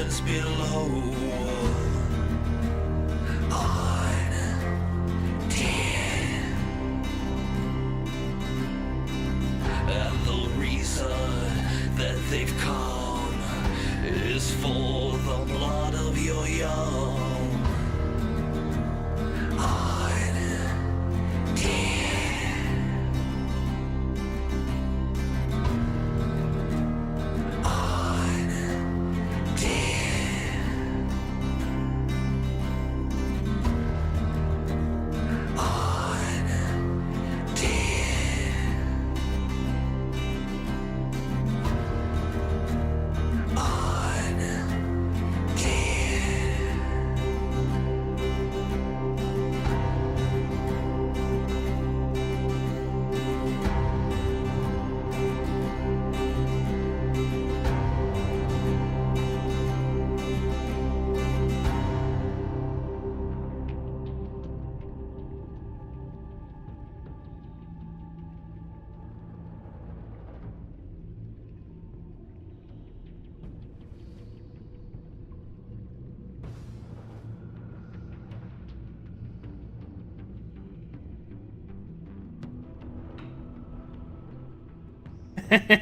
heavens below. On dear. And the reason that they've come is for the blood of your young. On dear. On dear. On dear. On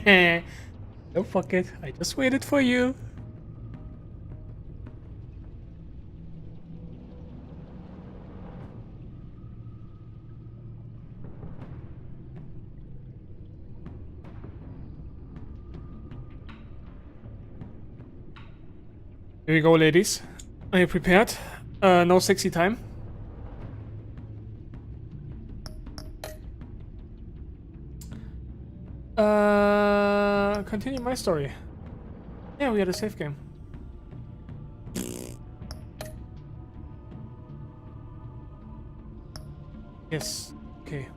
dear. Oh, fuck it. I just waited for you. Here we go, ladies. Are you prepared? No sexy time. Continue my story. Yeah, we had a safe game. Yes. Okay.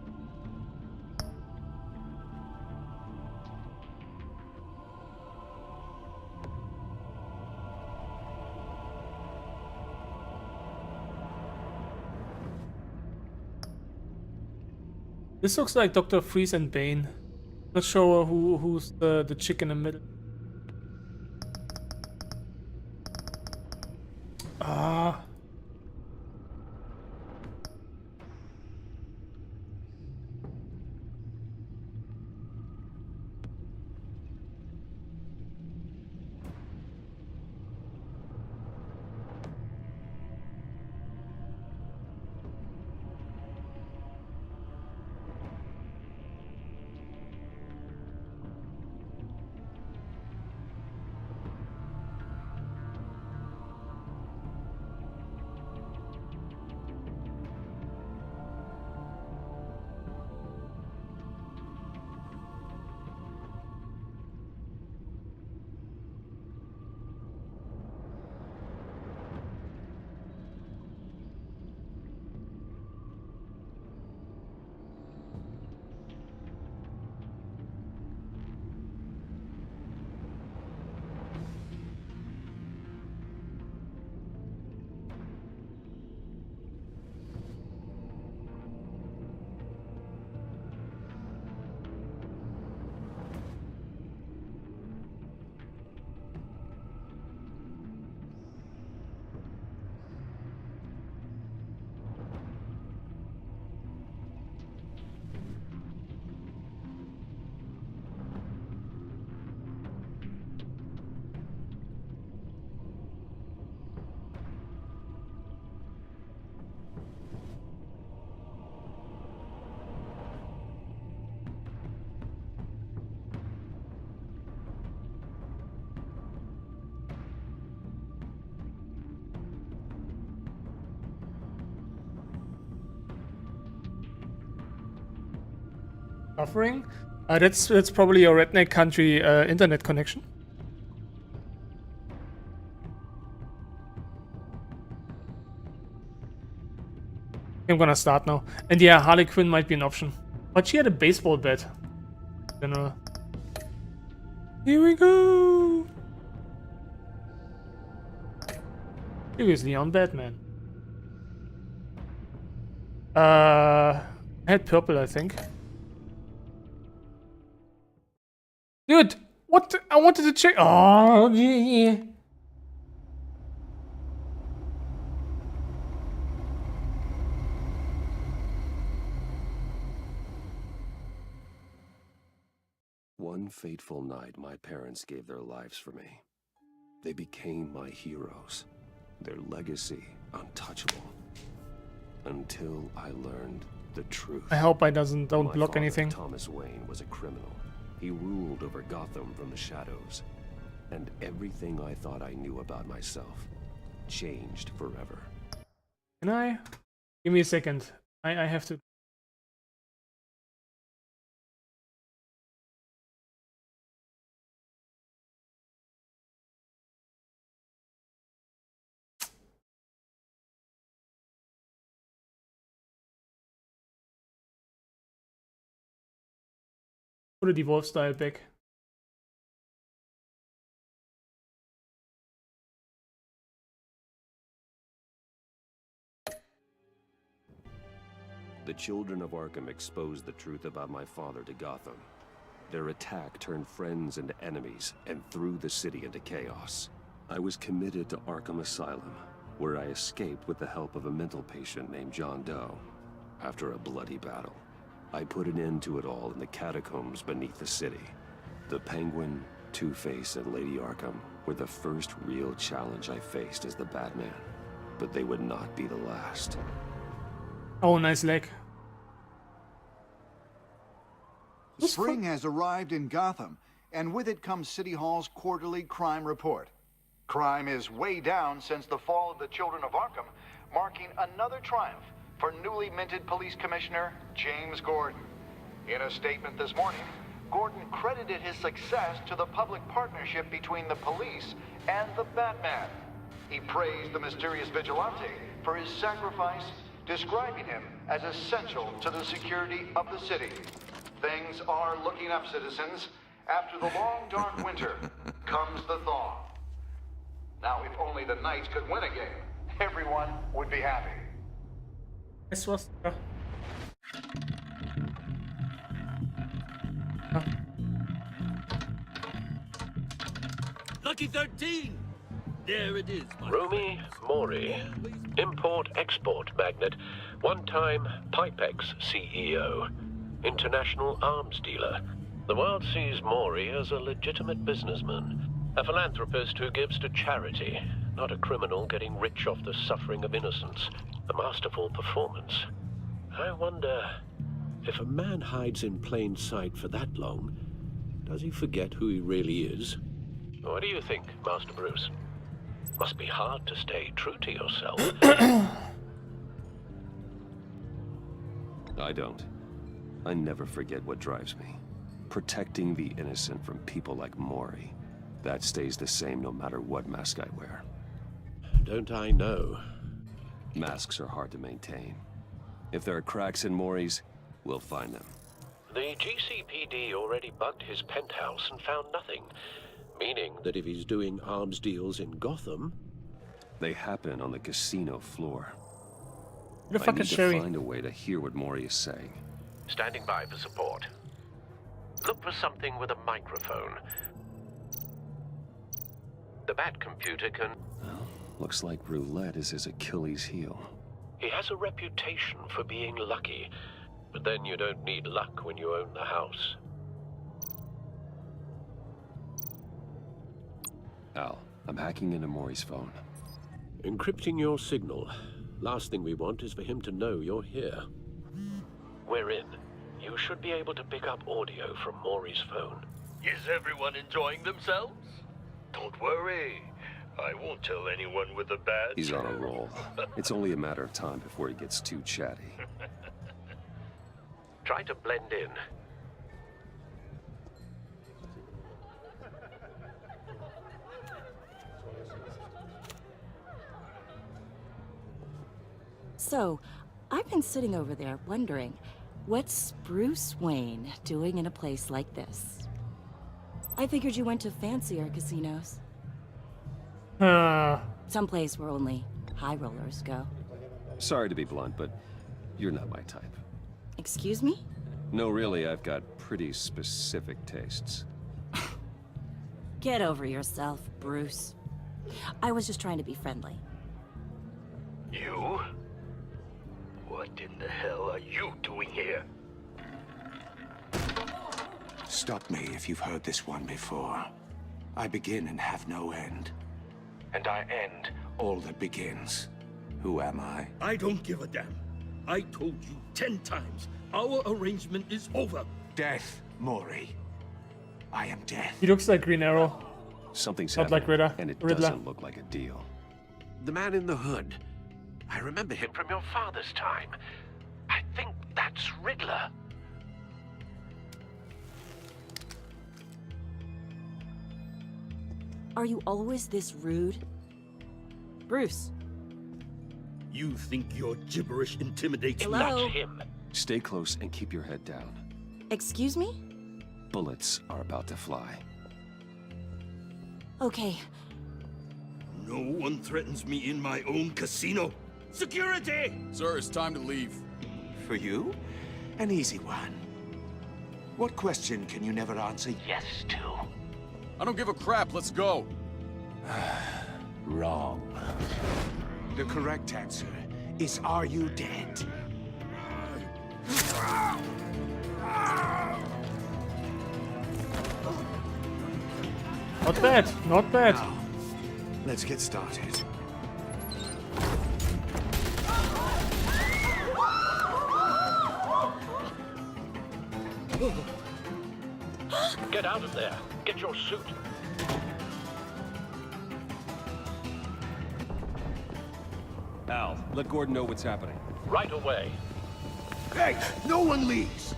This looks like Dr. Freeze and Bane. Not sure who's the chick in the middle. Ah. Buffering? That's probably your redneck country internet connection. I'm gonna start now. And yeah, Harley Quinn might be an option. But she had a baseball bat. In general. Here we go! Seriously, on Batman. I had purple, I think. Dude, what? I wanted to check. Oh, yeah. One fateful night, my parents gave their lives for me. They became my heroes. Their legacy untouchable. Until I learned the truth. I hope I don't My block father, anything. Thomas Wayne was a criminal. He ruled over Gotham from the shadows. And everything I thought I knew about myself changed forever. Can I? Give me a second. I have to. Put a devolve style back. The children of Arkham exposed the truth about my father to Gotham. Their attack turned friends into enemies and threw the city into chaos. I was committed to Arkham Asylum, where I escaped with the help of a mental patient named John Doe. After a bloody battle, I put an end to it all in the catacombs beneath the city. The Penguin, Two-Face, and Lady Arkham were the first real challenge I faced as the Batman. But they would not be the last. Oh, nice leg. Spring has arrived in Gotham, and with it comes City Hall's quarterly crime report. Crime is way down since the fall of the Children of Arkham, marking another triumph for newly minted Police Commissioner James Gordon. In a statement this morning, Gordon credited his success to the public partnership between the police and the Batman. He praised the mysterious vigilante for his sacrifice, describing him as essential to the security of the city. Things are looking up, citizens. After the long, dark winter comes the thaw. Now, if only the Knights could win a game, everyone would be happy. This was. Lucky 13! There it is, my Rumi Mori, import-export magnate, one-time Pipex CEO, international arms dealer. The world sees Mori as a legitimate businessman, a philanthropist who gives to charity, not a criminal getting rich off the suffering of innocence. A masterful performance. I wonder, if a man hides in plain sight for that long, does he forget who he really is? What do you think, Master Bruce? Must be hard to stay true to yourself. I don't. I never forget what drives me. Protecting the innocent from people like Mori. That stays the same no matter what mask I wear. Don't I know? Masks are hard to maintain. If there are cracks in Mori's, we'll find them. The GCPD already bugged his penthouse and found nothing. Meaning that if he's doing arms deals in Gotham... They happen on the casino floor. Who the I fuck need is to Sherry? find a way to hear what Mori is saying. Standing by for support. Look for something with a microphone. The Bat computer can... Well, looks like roulette is his Achilles heel. He has a reputation for being lucky, but then you don't need luck when you own the house. Al, I'm hacking into Mori's phone. Encrypting your signal. Last thing we want is for him to know you're here. We're in. You should be able to pick up audio from Mori's phone. Is everyone enjoying themselves? Don't worry. I won't tell anyone with a bad... He's on a roll. It's only a matter of time before he gets too chatty. Try to blend in. So, I've been sitting over there wondering, what's Bruce Wayne doing in a place like this? I figured you went to fancier casinos. Someplace where only high rollers go. Sorry to be blunt, but you're not my type. Excuse me? No, really, I've got pretty specific tastes. Get over yourself, Bruce. I was just trying to be friendly. You? What in the hell are you doing here? Stop me if you've heard this one before. I begin and have no end. And I end all that begins. Who am I? I don't give a damn. I told you 10 times. Our arrangement is over. Death, Mori. I am death. He looks like Green Arrow. Something's Not like happening, Riddler. and it Riddler. doesn't look like a deal. The man in the hood. I remember him from your father's time. I think that's Riddler. Are you always this rude? Bruce. You think your gibberish intimidates me? Hello? Not him. Stay close and keep your head down. Excuse me? Bullets are about to fly. Okay. No one threatens me in my own casino. Security! Sir, it's time to leave. For you? An easy one. What question can you never answer yes to? I don't give a crap, let's go. Wrong. The correct answer is, are you dead? Not bad. Not bad. Now, let's get started. Get out of there. Get your suit. Al, let Gordon know what's happening. Right away. Hey, no one leaves!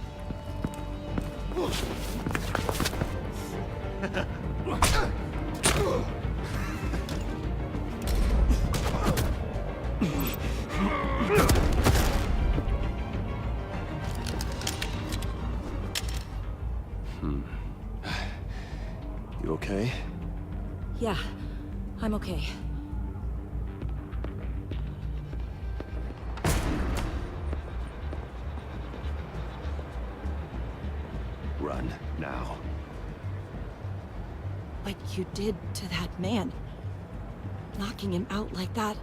You okay? Yeah, I'm okay. Run, now. What you did to that man. Knocking him out like that.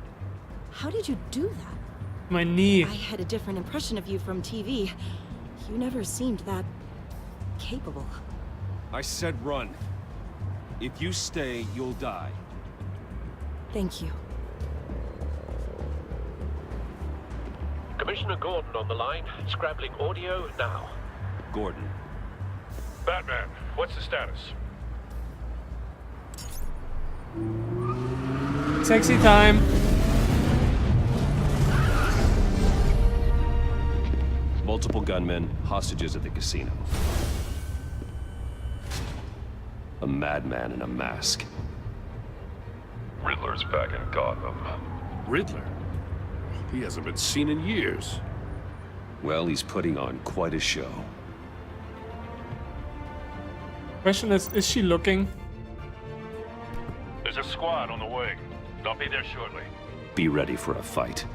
How did you do that? My knee. I had a different impression of you from TV. You never seemed that capable. I said run. If you stay, you'll die. Thank you. Commissioner Gordon on the line. Scrabbling audio now. Gordon. Batman, what's the status? Sexy time. Multiple gunmen, hostages at the casino. A madman in a mask. Riddler's back in Gotham. Riddler? He hasn't been seen in years. Well, he's putting on quite a show. Question is she looking? There's a squad on the way. I'll be there shortly. Be ready for a fight.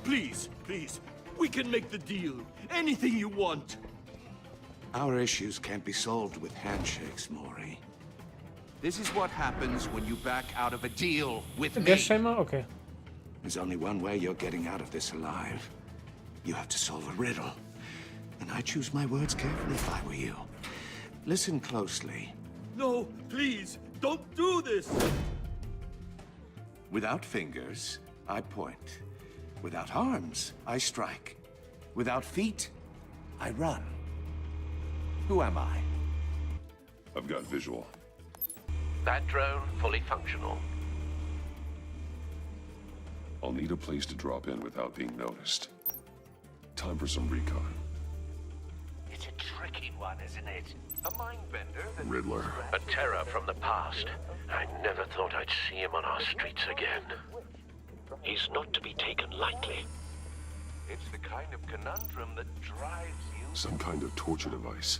Please, please. We can make the deal. Anything you want. Our issues can't be solved with handshakes, Mori. This is what happens when you back out of a deal with A me. gas chamber? Okay. There's only one way you're getting out of this alive. You have to solve a riddle. And I choose my words carefully if I were you. Listen closely. No, please. Don't do this. Without fingers, I point. Without arms, I strike. Without feet, I run. Who am I? I've got visual. That drone fully functional. I'll need a place to drop in without being noticed. Time for some recon. It's a tricky one, isn't it? A mind bender that... Riddler. A terror from the past. I never thought I'd see him on our streets again. He's not to be taken lightly. It's the kind of conundrum that drives you... Some kind of torture device.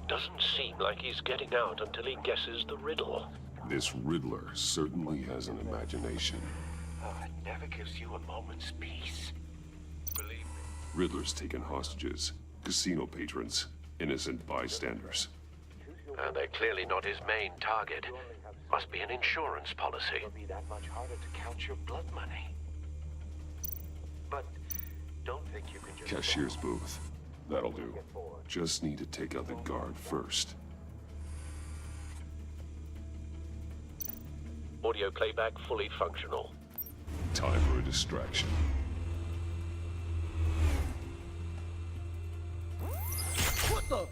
Doesn't seem like he's getting out until he guesses the riddle. This Riddler certainly has an imagination. It never gives you a moment's peace. Believe me. Riddler's taken hostages, casino patrons, innocent bystanders. They're clearly not his main target. Must be an insurance policy. It'll be that much harder to count your blood money. But don't think you can just... Cashier's booth. That'll do. Just need to take out the guard first. Audio playback fully functional. Time for a distraction. What the?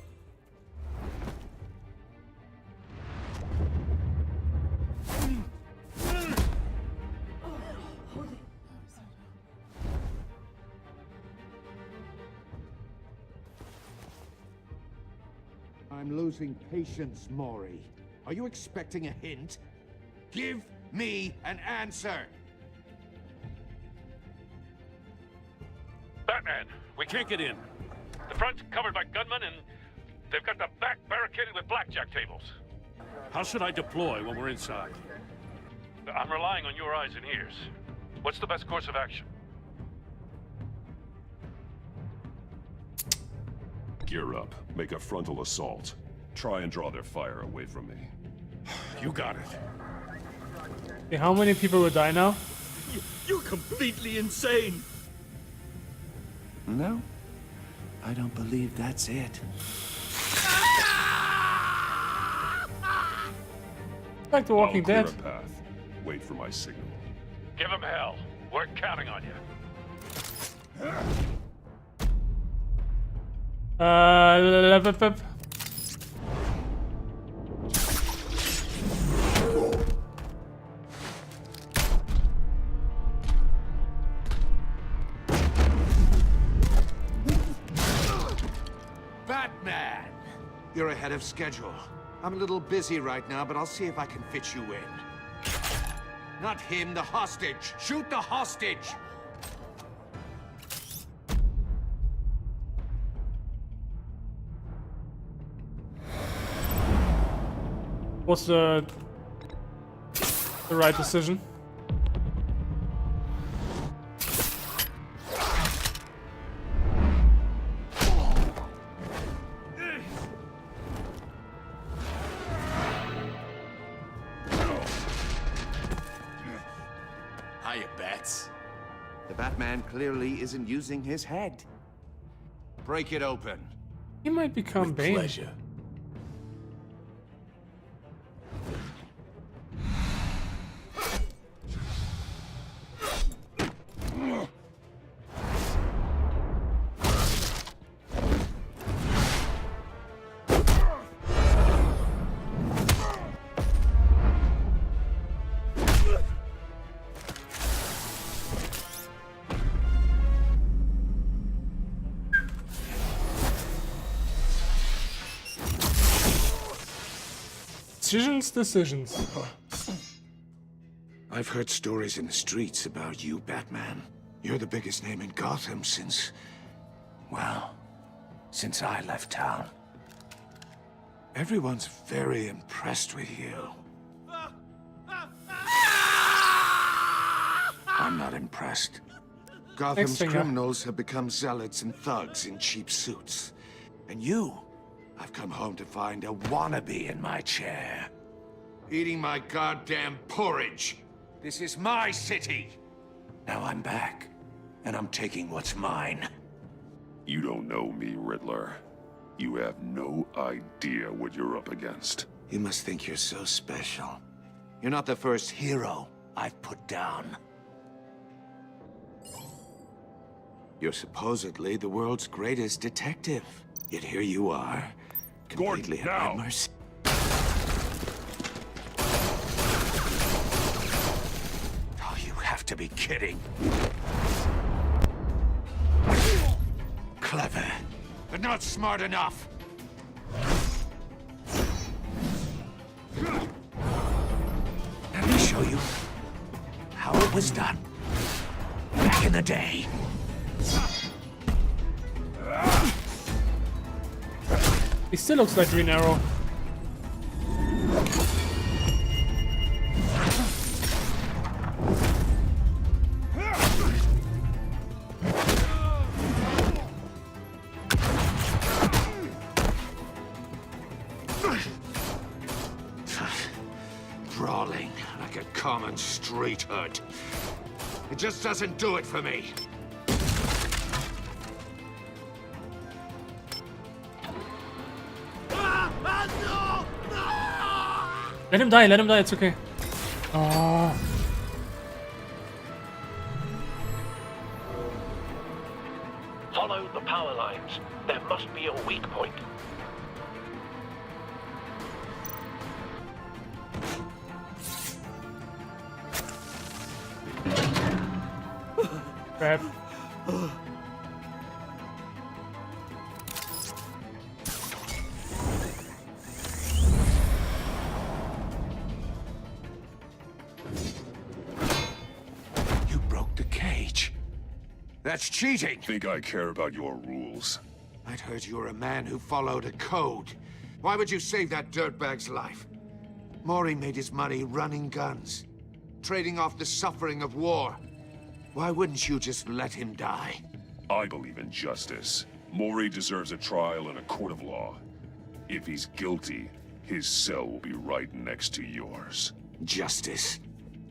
I'm losing patience, Maury. Are you expecting a hint? Give me an answer! Batman, we can't get in. The front's covered by gunmen, and they've got the back barricaded with blackjack tables. How should I deploy when we're inside? I'm relying on your eyes and ears. What's the best course of action? Gear up. Make a frontal assault. Try and draw their fire away from me. You got it. Okay, how many people will die now? You're completely insane! No, I don't believe that's it. Like The Walking I'll clear Dead. a path. Wait for my signal. Give him hell. We're counting on you. Batman! You're ahead of schedule. I'm a little busy right now, but I'll see if I can fit you in. Not him, the hostage! Shoot the hostage! What's the right decision? Hiya, Bats. The Batman clearly isn't using his head. Break it open. He might become Bane. Pleasure. Decisions. I've heard stories in the streets about you, Batman. You're the biggest name in Gotham since... well, since I left town. Everyone's very impressed with you. I'm not impressed. Gotham's criminals have become zealots and thugs in cheap suits. And you, I've come home to find a wannabe in my chair. Eating my goddamn porridge. This is my city. Now I'm back, and I'm taking what's mine. You don't know me, Riddler. You have no idea what you're up against. You must think you're so special. You're not the first hero I've put down. You're supposedly the world's greatest detective. Yet here you are, completely at my mercy. Oh, you have to be kidding. Clever, but not smart enough. Let me show you how it was done back in the day. He still looks like Green Arrow. streethood. It just doesn't do it for me. Let him die, it's okay. Oh. Follow the power lines. There must be a weak point. Crap. You broke the cage. That's cheating. Think I care about your rules? I'd heard you were a man who followed a code. Why would you save that dirtbag's life? Maury made his money running guns, trading off the suffering of war. Why wouldn't you just let him die? I believe in justice. Maury deserves a trial in a court of law. If he's guilty, his cell will be right next to yours. Justice?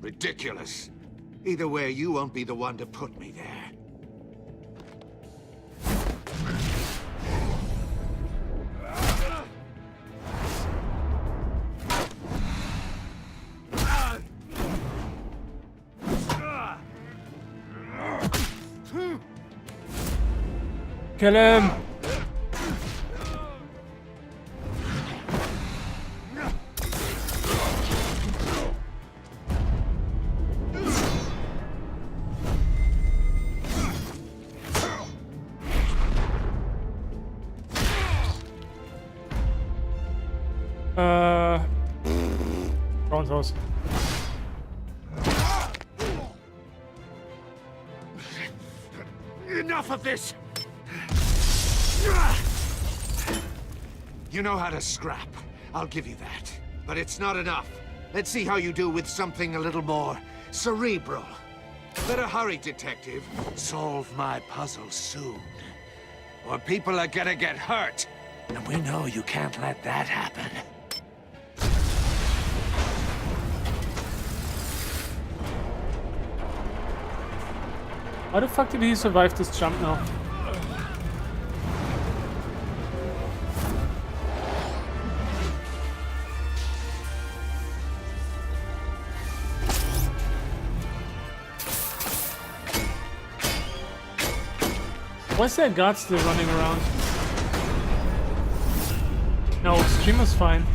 Ridiculous. Either way, you won't be the one to put me there. Kill him! Brown's house. Enough of this! You know how to scrap. I'll give you that. But it's not enough. Let's see how you do with something a little more cerebral. Better hurry, detective. Solve my puzzle soon. Or people are gonna get hurt. And we know you can't let that happen. How the fuck did he survive this jump now? Why is there a guard still running around? No, streamer's fine.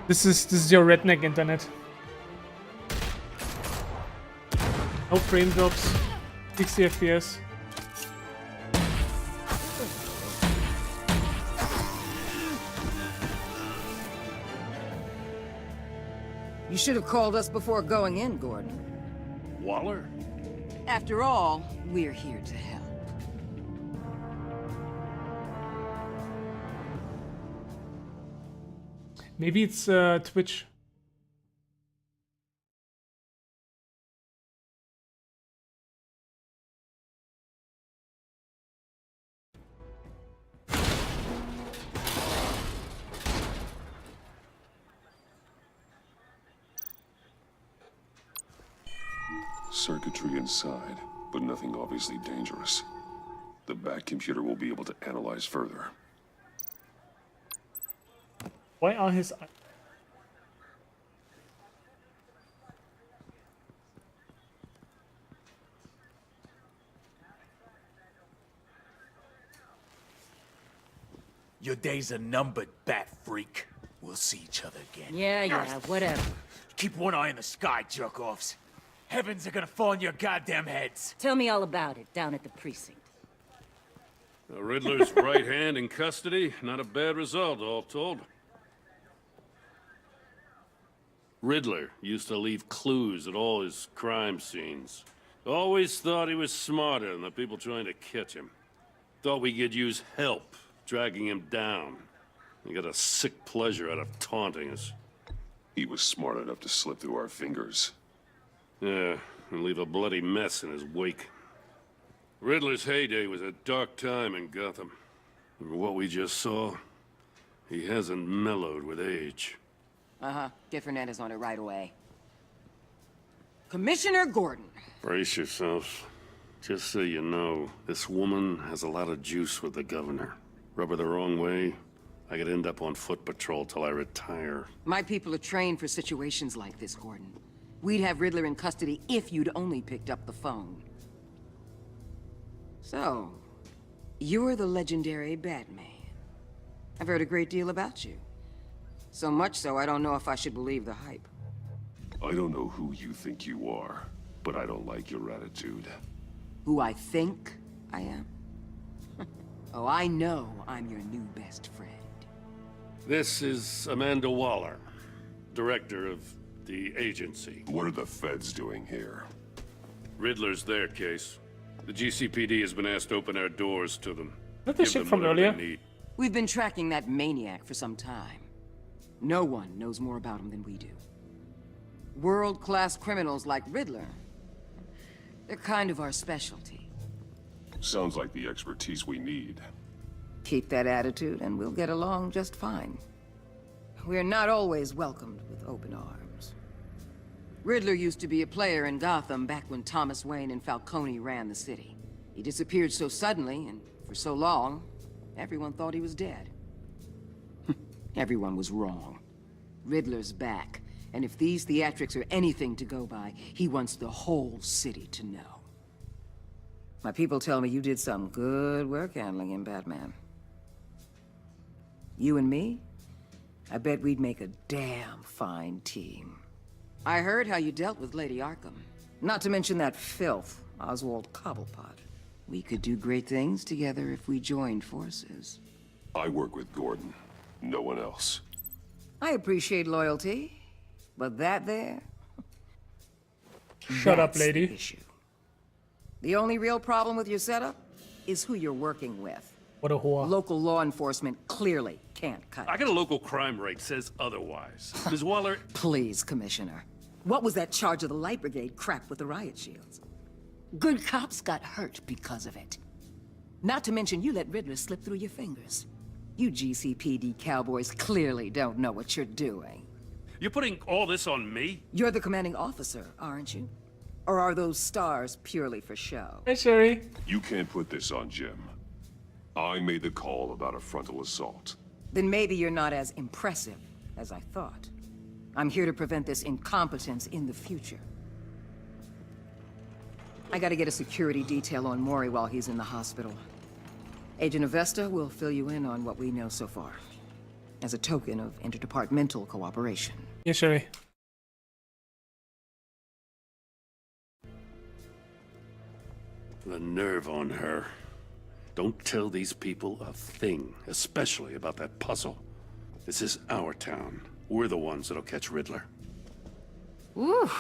This is your redneck internet. No frame drops, 60 FPS. You should have called us before going in, Gordon. Waller? After all, we're here to help. Maybe it's Twitch. Circuitry inside, but nothing obviously dangerous. The back computer will be able to analyze further. Why are his... Your days are numbered, bat freak. We'll see each other again. Yeah, whatever. Keep one eye in the sky, jerk-offs. Heavens are gonna fall on your goddamn heads. Tell me all about it down at the precinct. The Riddler's right hand in custody. Not a bad result, all told. Riddler used to leave clues at all his crime scenes. Always thought he was smarter than the people trying to catch him. Thought we could use help, dragging him down. He got a sick pleasure out of taunting us. He was smart enough to slip through our fingers. Yeah, and leave a bloody mess in his wake. Riddler's heyday was a dark time in Gotham. And what we just saw, he hasn't mellowed with age. Uh-huh. Different is on it right away. Commissioner Gordon. Brace yourselves. Just so you know, this woman has a lot of juice with the governor. Rub her the wrong way, I could end up on foot patrol till I retire. My people are trained for situations like this, Gordon. We'd have Riddler in custody if you'd only picked up the phone. So, you're the legendary Batman. I've heard a great deal about you. So much so, I don't know if I should believe the hype. I don't know who you think you are, but I don't like your attitude. Who I think I am? Oh, I know I'm your new best friend. This is Amanda Waller, director of the agency. What are the feds doing here? Riddler's their case. The GCPD has been asked to open our doors to them. Not the ship from earlier. We've been tracking that maniac for some time. No one knows more about him than we do. World-class criminals like Riddler. They're kind of our specialty. Sounds like the expertise we need. Keep that attitude and we'll get along just fine. We're not always welcomed with open arms. Riddler used to be a player in Gotham back when Thomas Wayne and Falcone ran the city. He disappeared so suddenly and for so long, everyone thought he was dead. Everyone was wrong. Riddler's back, and if these theatrics are anything to go by, he wants the whole city to know. My people tell me you did some good work handling him, Batman. You and me? I bet we'd make a damn fine team. I heard how you dealt with Lady Arkham. Not to mention that filth, Oswald Cobblepot. We could do great things together if we joined forces. I work with Gordon, no one else. I appreciate loyalty, but that there... Shut up, lady. The issue. The only real problem with your setup is who you're working with. What a whore. Local law enforcement clearly can't cut it. I got a local crime rate says otherwise. Ms. Waller... Please, Commissioner. What was that charge of the Light Brigade crap with the riot shields? Good cops got hurt because of it. Not to mention you let Riddler slip through your fingers. You GCPD cowboys clearly don't know what you're doing. You're putting all this on me? You're the commanding officer, aren't you? Or are those stars purely for show? Hey, Sherry. You can't put this on Jim. I made the call about a frontal assault. Then maybe you're not as impressive as I thought. I'm here to prevent this incompetence in the future. I gotta get a security detail on Maury while he's in the hospital. Agent Avesta will fill you in on what we know so far, as a token of interdepartmental cooperation. Yeah, Sherry. The nerve on her. Don't tell these people a thing, especially about that puzzle. This is our town. We're the ones that'll catch Riddler. Ooh,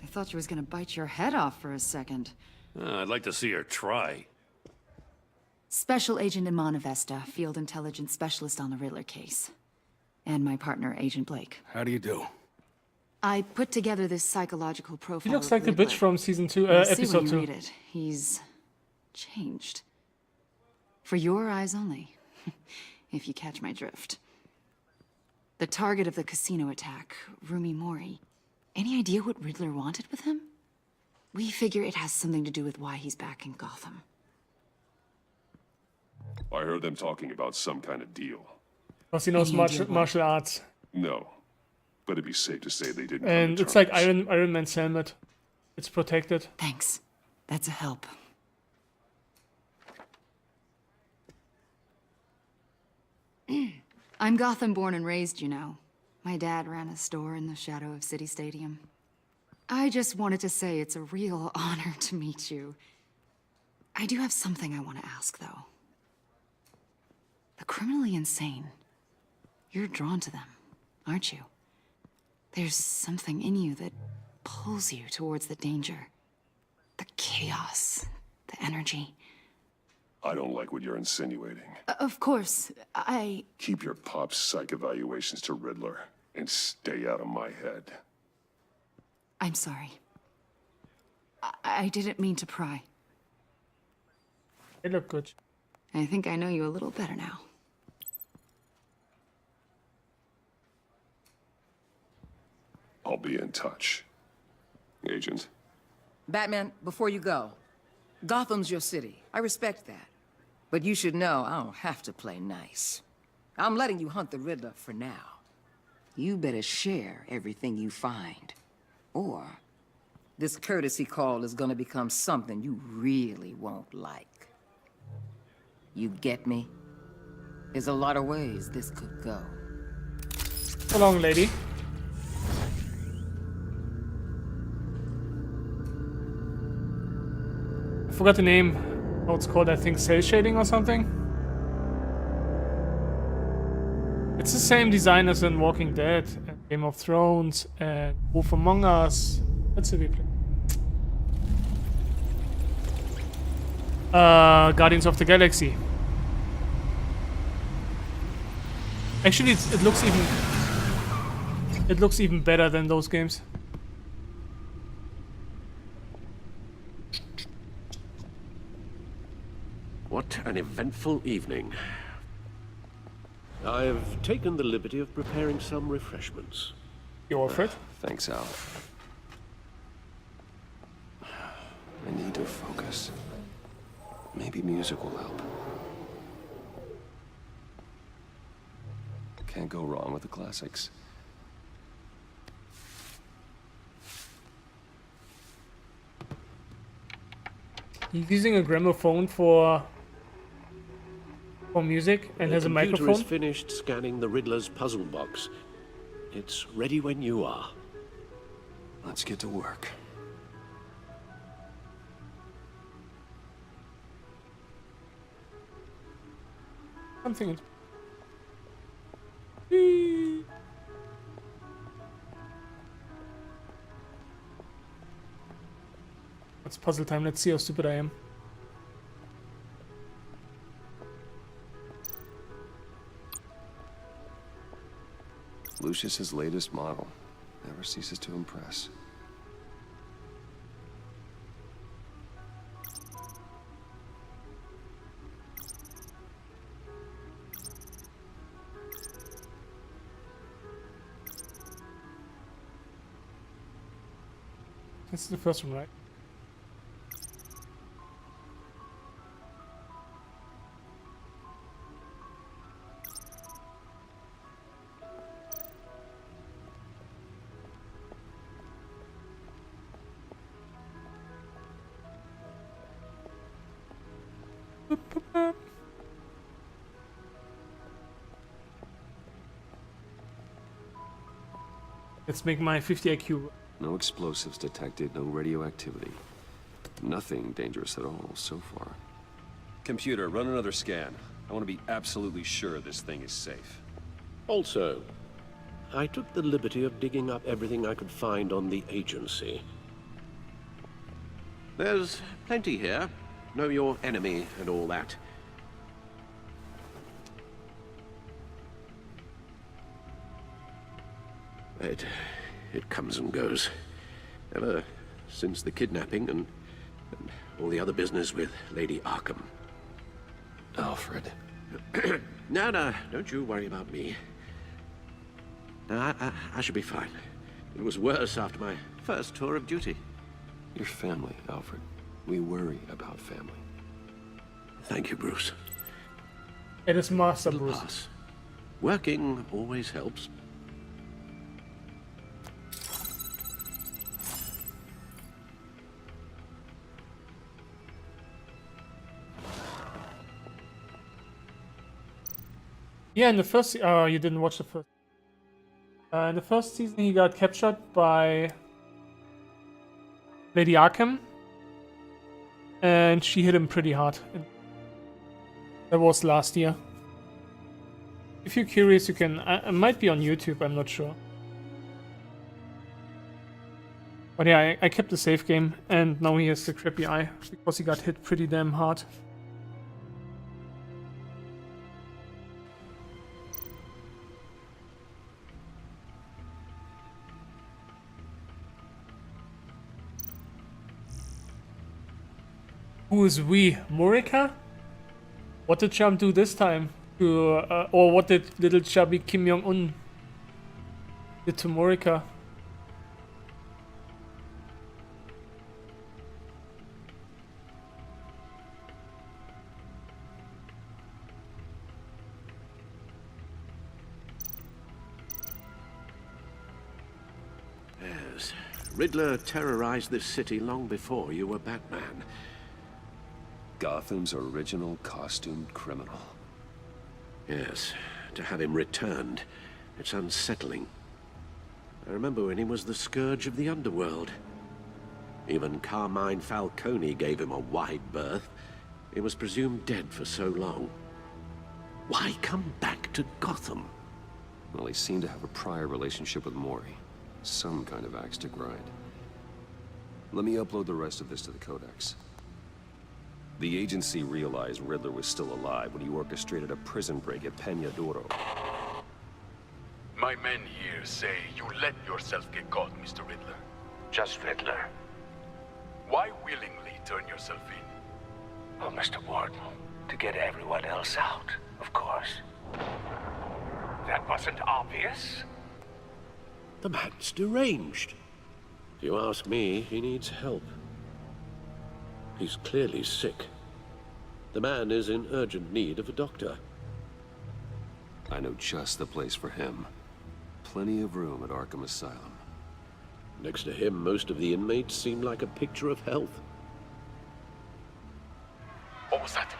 I thought you was gonna bite your head off for a second. I'd like to see her try. Special Agent Iman Avesta, Field Intelligence Specialist on the Riddler case. And my partner, Agent Blake. How do you do? I put together this psychological profile. He looks of like the Riddler. bitch from season 2, You'll see episode when you 2. read it. He's changed. For your eyes only, if you catch my drift. The target of the casino attack, Rumi Mori. Any idea what Riddler wanted with him? We figure it has something to do with why he's back in Gotham. I heard them talking about some kind of deal. Because he knows martial arts. No, but it'd be safe to say they didn't. And it's like Iron Man's helmet. It's protected. Thanks. That's a help. I'm Gotham born and raised, you know. My dad ran a store in the shadow of City Stadium. I just wanted to say it's a real honor to meet you. I do have something I want to ask, though. The criminally insane. You're drawn to them, aren't you? There's something in you that pulls you towards the danger. The chaos, the energy. I don't like what you're insinuating. Of course, I... Keep your pop psych evaluations to Riddler and stay out of my head. I'm sorry. I didn't mean to pry. They look good. I think I know you a little better now. I'll be in touch. Agent. Batman, before you go, Gotham's your city. I respect that. But you should know I don't have to play nice. I'm letting you hunt the Riddler for now. You better share everything you find. Or this courtesy call is gonna become something you really won't like. You get me? There's a lot of ways this could go. So long, lady. I forgot the name. What it's called, I think cell shading or something. It's the same design as in Walking Dead, and Game of Thrones, and Wolf Among Us. That's a replay. Guardians of the Galaxy. Actually, it looks even better than those games. What an eventful evening. I've taken the liberty of preparing some refreshments. You offer it? Thanks, Al. I need to focus. Maybe music will help. Can't go wrong with the classics. He's using a gramophone for music and has a microphone. The computer is finished scanning the Riddler's puzzle box. It's ready when you are. Let's get to work. Something. It's puzzle time. Let's see how stupid I am. Lucius's latest model never ceases to impress. This is the first one, right? Let's make my 50 IQ. No explosives detected, no radioactivity. Nothing dangerous at all so far. Computer, run another scan. I want to be absolutely sure this thing is safe. Also, I took the liberty of digging up everything I could find on the agency. There's plenty here. Know your enemy and all that. It comes and goes. Ever since the kidnapping and all the other business with Lady Arkham. Alfred. No, don't you worry about me. No, I should be fine. It was worse after my first tour of duty. Your family, Alfred. We worry about family. Thank you, Bruce. It is Master It'll Bruce. pass. Working always helps. Yeah, in the first you didn't watch the first. In the first season, he got captured by Lady Arkham, and she hit him pretty hard. That was last year. If you're curious, you can. It might be on YouTube. I'm not sure. But yeah, I kept the save game, and now he has the crappy eye because he got hit pretty damn hard. Who is we? Morika? What did Chum do this time? Or what did little chubby Kim Jong-un did to Morika? Yes. Riddler terrorized this city long before you were Batman. Gotham's original costumed criminal. Yes. To have him returned, it's unsettling. I remember when he was the scourge of the underworld. Even Carmine Falcone gave him a wide berth. He was presumed dead for so long. Why come back to Gotham? Well, he seemed to have a prior relationship with Mori. Some kind of axe to grind. Let me upload the rest of this to the Codex. The agency realized Riddler was still alive when he orchestrated a prison break at Peña Duro. My men here say you let yourself get caught, Mr. Riddler. Just Riddler. Why willingly turn yourself in? Oh, Mr. Warden, to get everyone else out, of course. That wasn't obvious. The man's deranged. If you ask me, he needs help. He's clearly sick. The man is in urgent need of a doctor. I know just the place for him. Plenty of room at Arkham Asylum. Next to him, most of the inmates seem like a picture of health. What was that?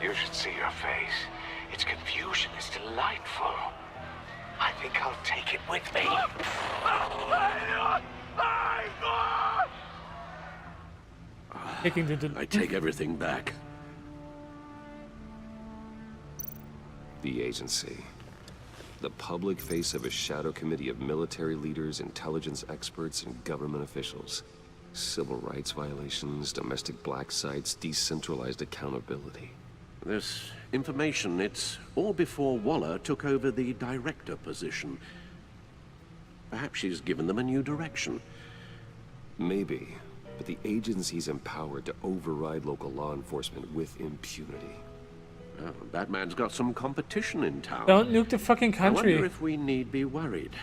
You should see your face. Its confusion is delightful. I think I'll take it with me. I take everything back. The agency. The public face of a shadow committee of military leaders, intelligence experts, and government officials. Civil rights violations, domestic black sites, decentralized accountability. This information, it's all before Waller took over the director position. Perhaps she's given them a new direction. Maybe, but the agency's empowered to override local law enforcement with impunity. Oh, Batman's got some competition in town. Don't nuke the fucking I country. wonder if we need be worried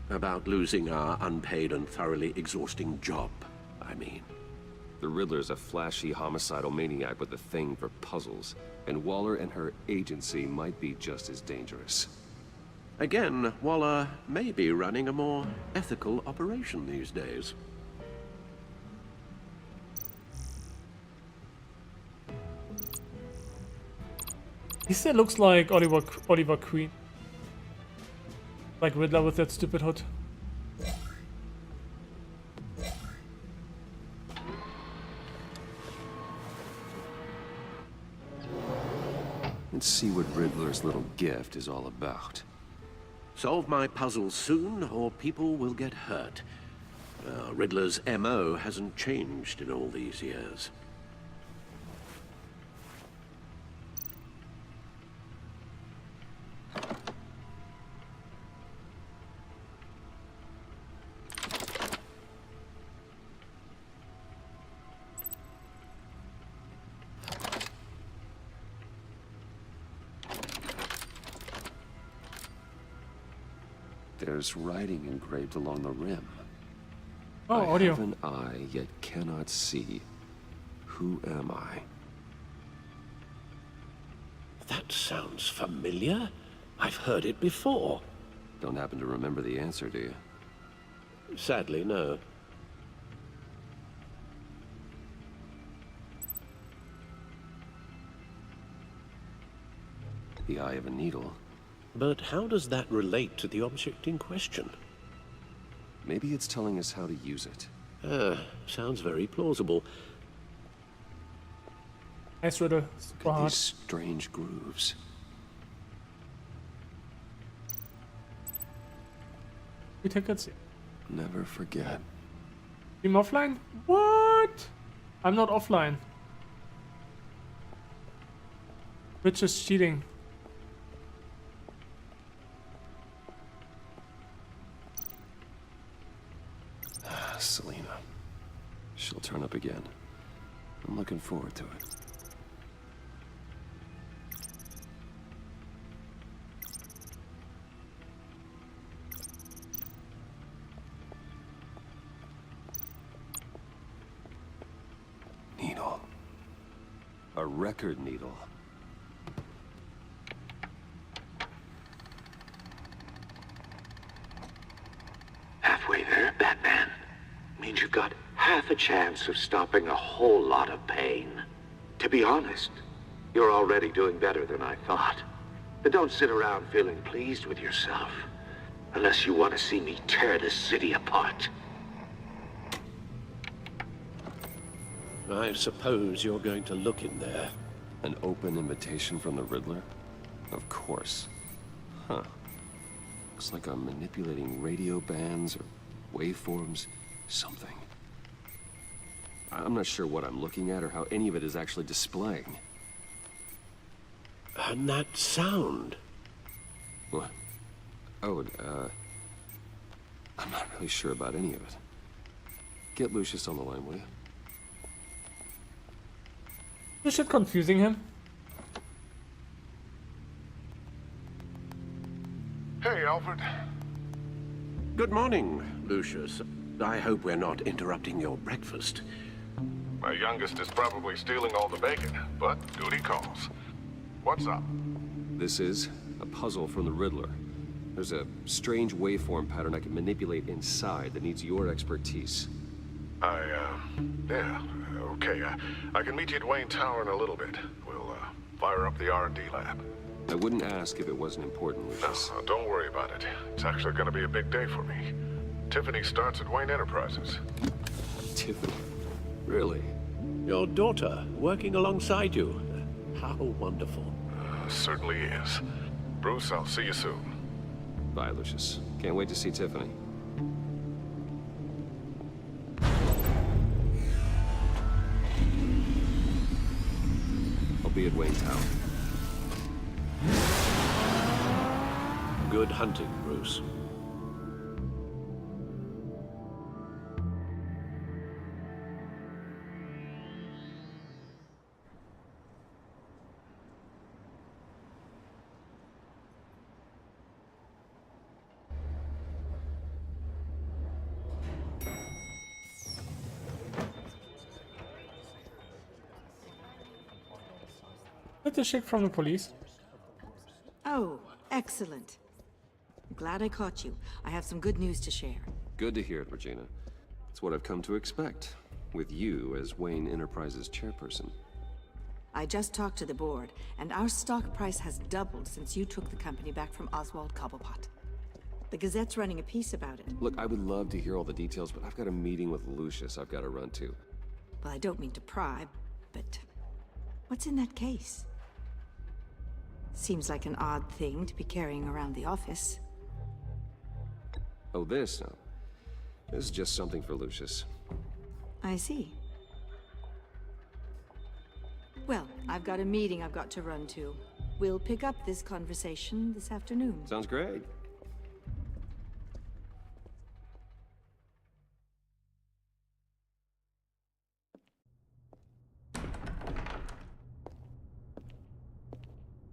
about losing our unpaid and thoroughly exhausting job, I mean. The Riddler's a flashy homicidal maniac with a thing for puzzles, and Waller and her agency might be just as dangerous. Again, Waller may be running a more ethical operation these days. He still looks like Oliver Queen. Like Riddler with that stupid hood. Let's see what Riddler's little gift is all about. Solve my puzzle soon, or people will get hurt. Riddler's MO hasn't changed in all these years. There's writing engraved along the rim. Oh, I audio. have an eye, yet cannot see. Who am I? That sounds familiar. I've heard it before. Don't happen to remember the answer, do you? Sadly, no. The eye of a needle. But how does that relate to the object in question? Maybe it's telling us how to use it. Sounds very plausible. Nice Riddler. Look Super at hard. these strange grooves. We take it. Never forget. Team offline? What? I'm not offline. Which is cheating. Selina. She'll turn up again. I'm looking forward to it. Needle. A record needle. halfway there, Batman. Means you've got half a chance of stopping a whole lot of pain. To be honest, you're already doing better than I thought. But don't sit around feeling pleased with yourself. Unless you want to see me tear this city apart. I suppose you're going to look in there. An open invitation from the Riddler? Of course. Huh. Looks like I'm manipulating radio bands or waveforms, something. I'm not sure what I'm looking at or how any of it is actually displaying. And that sound? What? Oh, I'm not really sure about any of it. Get Lucius on the line, will you? This shit confusing him. Hey, Alfred. Good morning, Lucius. I hope we're not interrupting your breakfast. My youngest is probably stealing all the bacon, but duty calls. What's up? This is a puzzle from the Riddler. There's a strange waveform pattern I can manipulate inside that needs your expertise. Yeah, okay. I can meet you at Wayne Tower in a little bit. We'll, fire up the R&D lab. I wouldn't ask if it wasn't important, Lucius. No, don't worry about it. It's actually gonna be a big day for me. Tiffany starts at Wayne Enterprises. Tiffany? Really? Your daughter, working alongside you. How wonderful. Certainly is. Bruce, I'll see you soon. Bye, Lucius. Can't wait to see Tiffany. I'll be at Wayne Tower. Good hunting, Bruce. Get the shit from the police. Oh, excellent. I'm glad I caught you. I have some good news to share. Good to hear it, Regina. It's what I've come to expect, with you as Wayne Enterprises chairperson. I just talked to the board, and our stock price has doubled since you took the company back from Oswald Cobblepot. The Gazette's running a piece about it. Look, I would love to hear all the details, but I've got a meeting with Lucius I've got to run to. Well, I don't mean to pry, but what's in that case? Seems like an odd thing to be carrying around the office. Oh, this? No. This is just something for Lucius. I see. Well, I've got a meeting I've got to run to. We'll pick up this conversation this afternoon. Sounds great.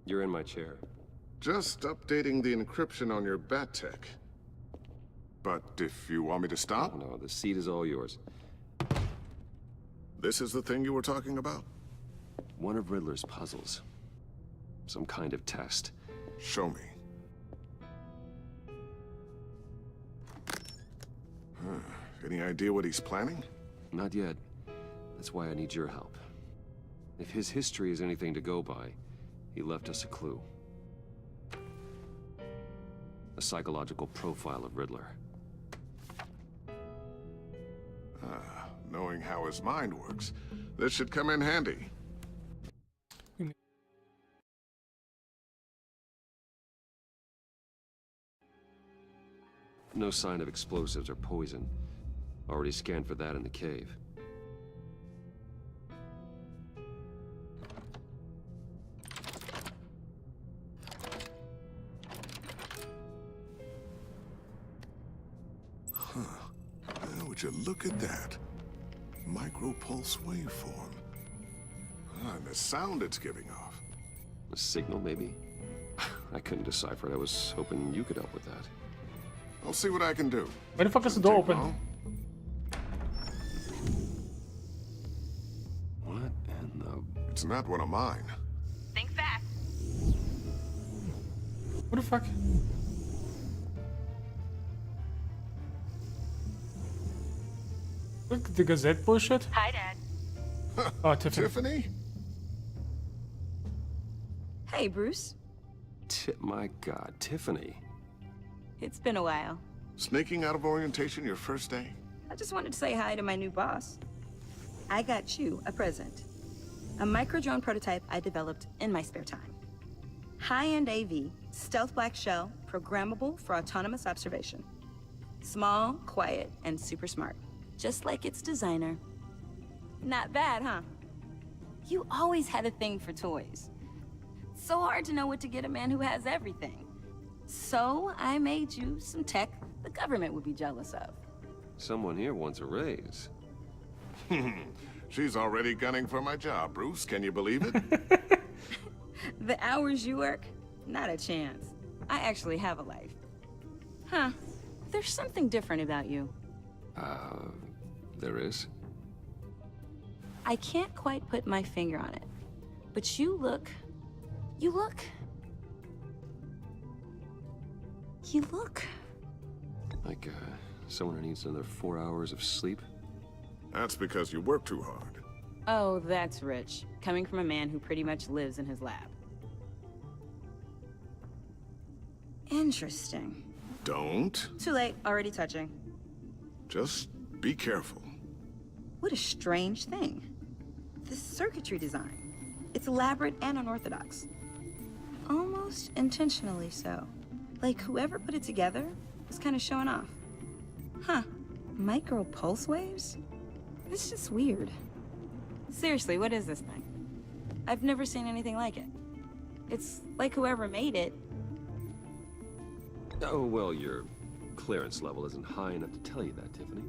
You're in my chair. Just updating the encryption on your bat tech. But if you want me to stop? Oh, no, the seat is all yours. This is the thing you were talking about? One of Riddler's puzzles. Some kind of test. Show me. Any idea what he's planning? Not yet. That's why I need your help. If his history is anything to go by, he left us a clue. A psychological profile of Riddler. Knowing how his mind works, this should come in handy. No sign of explosives or poison. Already scanned for that in the cave. Would you look at that? Micro-pulse waveform. And the sound it's giving off. A signal, maybe? I couldn't decipher it. I was hoping you could help with that. I'll see what I can do. Why the fuck is the door open? What in the... It's not one of mine. Think fast. What the fuck? Look at the Gazette bullshit. Hi, Dad. Oh, Tiffany. Tiffany? Hey, Bruce. My God, Tiffany. It's been a while. Sneaking out of orientation your first day? I just wanted to say hi to my new boss. I got you a present. A micro-drone prototype I developed in my spare time. High-end AV, stealth black shell, programmable for autonomous observation. Small, quiet, and super smart. Just like its designer. Not bad, huh? You always had a thing for toys. So hard to know what to get a man who has everything. So I made you some tech the government would be jealous of. Someone here wants a raise. She's already gunning for my job, Bruce. Can you believe it? The hours you work? Not a chance. I actually have a life. Huh. There's something different about you. There is? I can't quite put my finger on it. But you look... You look... Like, someone who needs another 4 hours of sleep? That's because you work too hard. Oh, that's rich. Coming from a man who pretty much lives in his lab. Interesting. Don't. Too late. Already touching. Just be careful. What a strange thing. This circuitry design. It's elaborate and unorthodox. Almost intentionally so. Like whoever put it together was kind of showing off. Huh. Micro pulse waves? It's just weird. Seriously, what is this thing? I've never seen anything like it. It's like whoever made it. Oh, well, your clearance level isn't high enough to tell you that, Tiffany.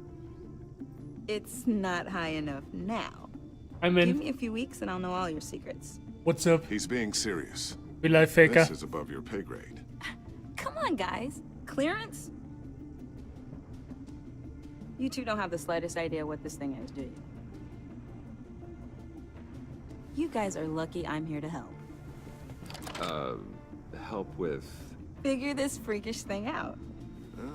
It's not high enough now. I'm in. Give me a few weeks and I'll know all your secrets. What's up? He's being serious. We live faker. This is above your pay grade. Come on, guys. Clearance? You two don't have the slightest idea what this thing is, do you? You guys are lucky I'm here to help. Help with... Figure this freakish thing out.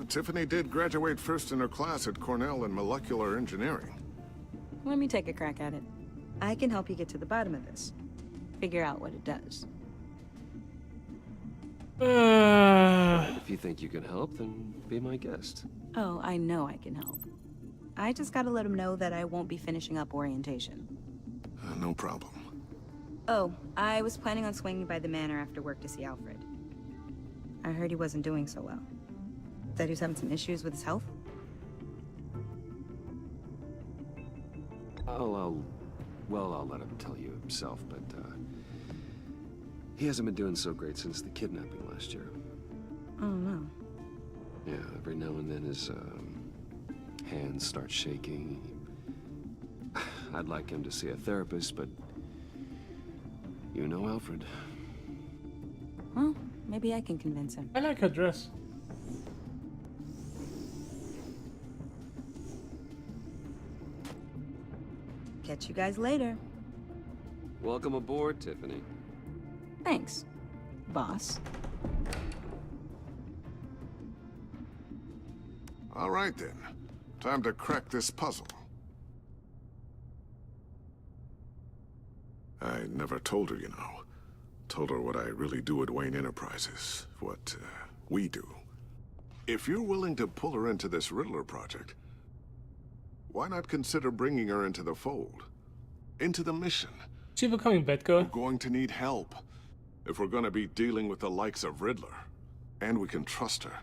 Tiffany did graduate first in her class at Cornell in molecular engineering. Let me take a crack at it. I can help you get to the bottom of this. Figure out what it does. If you think you can help, then be my guest. Oh, I know I can help. I just gotta let him know that I won't be finishing up orientation. No problem. Oh, I was planning on swinging by the manor after work to see Alfred. I heard he wasn't doing so well. Said he was having some issues with his health? I'll let him tell you himself, but, he hasn't been doing so great since the kidnapping last year. Oh, no. Yeah, every now and then his, hands start shaking. I'd like him to see a therapist, but you know Alfred. Well, maybe I can convince him. I like her dress. Catch you guys later. Welcome aboard, Tiffany. Thanks, boss. All right, then. Time to crack this puzzle. I never told her, you know. Told her what I really do at Wayne Enterprises. What, we do. If you're willing to pull her into this Riddler project, why not consider bringing her into the fold? Into the mission? She becoming Batgirl? We're going to need help. If we're gonna be dealing with the likes of Riddler. And we can trust her.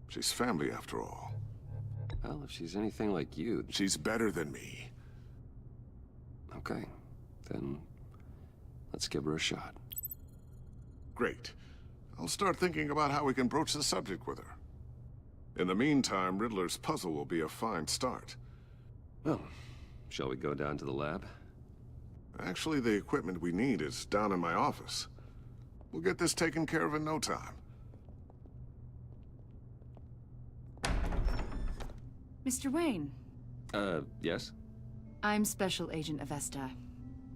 She's family, after all. Well, if she's anything like you... She's better than me. Okay. Then... let's give her a shot. Great. I'll start thinking about how we can broach the subject with her. In the meantime, Riddler's puzzle will be a fine start. Well, shall we go down to the lab? Actually, the equipment we need is down in my office. We'll get this taken care of in no time. Mr. Wayne. Yes? I'm Special Agent Avesta.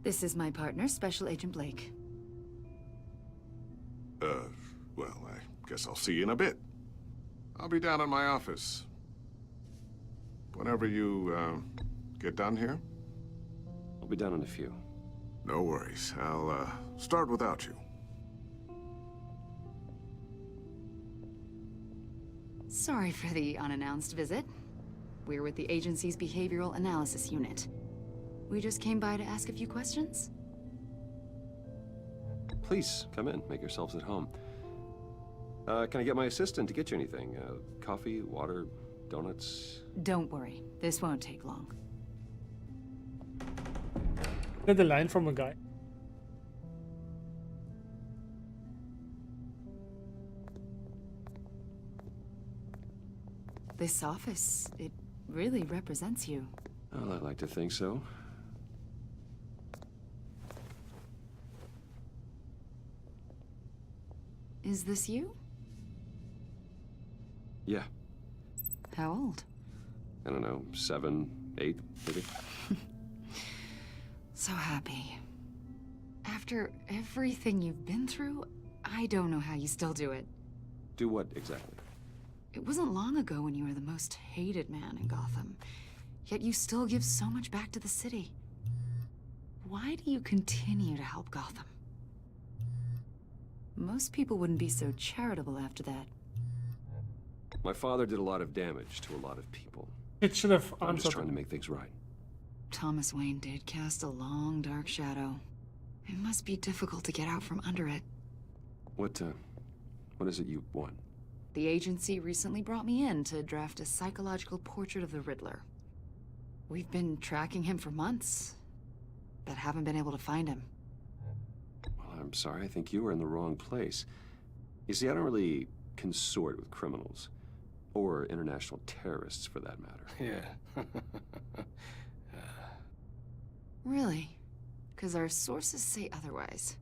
This is my partner, Special Agent Blake. Well, I guess I'll see you in a bit. I'll be down in my office. whenever you, get done here? I'll be done in a few. No worries. I'll, start without you. Sorry for the unannounced visit. We're with the agency's behavioral analysis unit. We just came by to ask a few questions. Please, come in. Make yourselves at home. Can I get my assistant to get you anything? Coffee, water, donuts? Don't worry. This won't take long. Is that the line from a guy? This office, it really represents you. Well, I'd like to think so. Is this you? Yeah. How old? I don't know, 7, 8, maybe? So happy. After everything you've been through, I don't know how you still do it. Do what, exactly? It wasn't long ago when you were the most hated man in Gotham, yet you still give so much back to the city. Why do you continue to help Gotham? Most people wouldn't be so charitable after that. My father did a lot of damage to a lot of people. It should have I'm just answered. trying to make things right. Thomas Wayne did cast a long, dark shadow. It must be difficult to get out from under it. What is it you want? The agency recently brought me in to draft a psychological portrait of the Riddler. We've been tracking him for months, but haven't been able to find him. Well, I'm sorry, I think you were in the wrong place. You see, I don't really consort with criminals. Or international terrorists, for that matter. Yeah. Really? Because our sources say otherwise.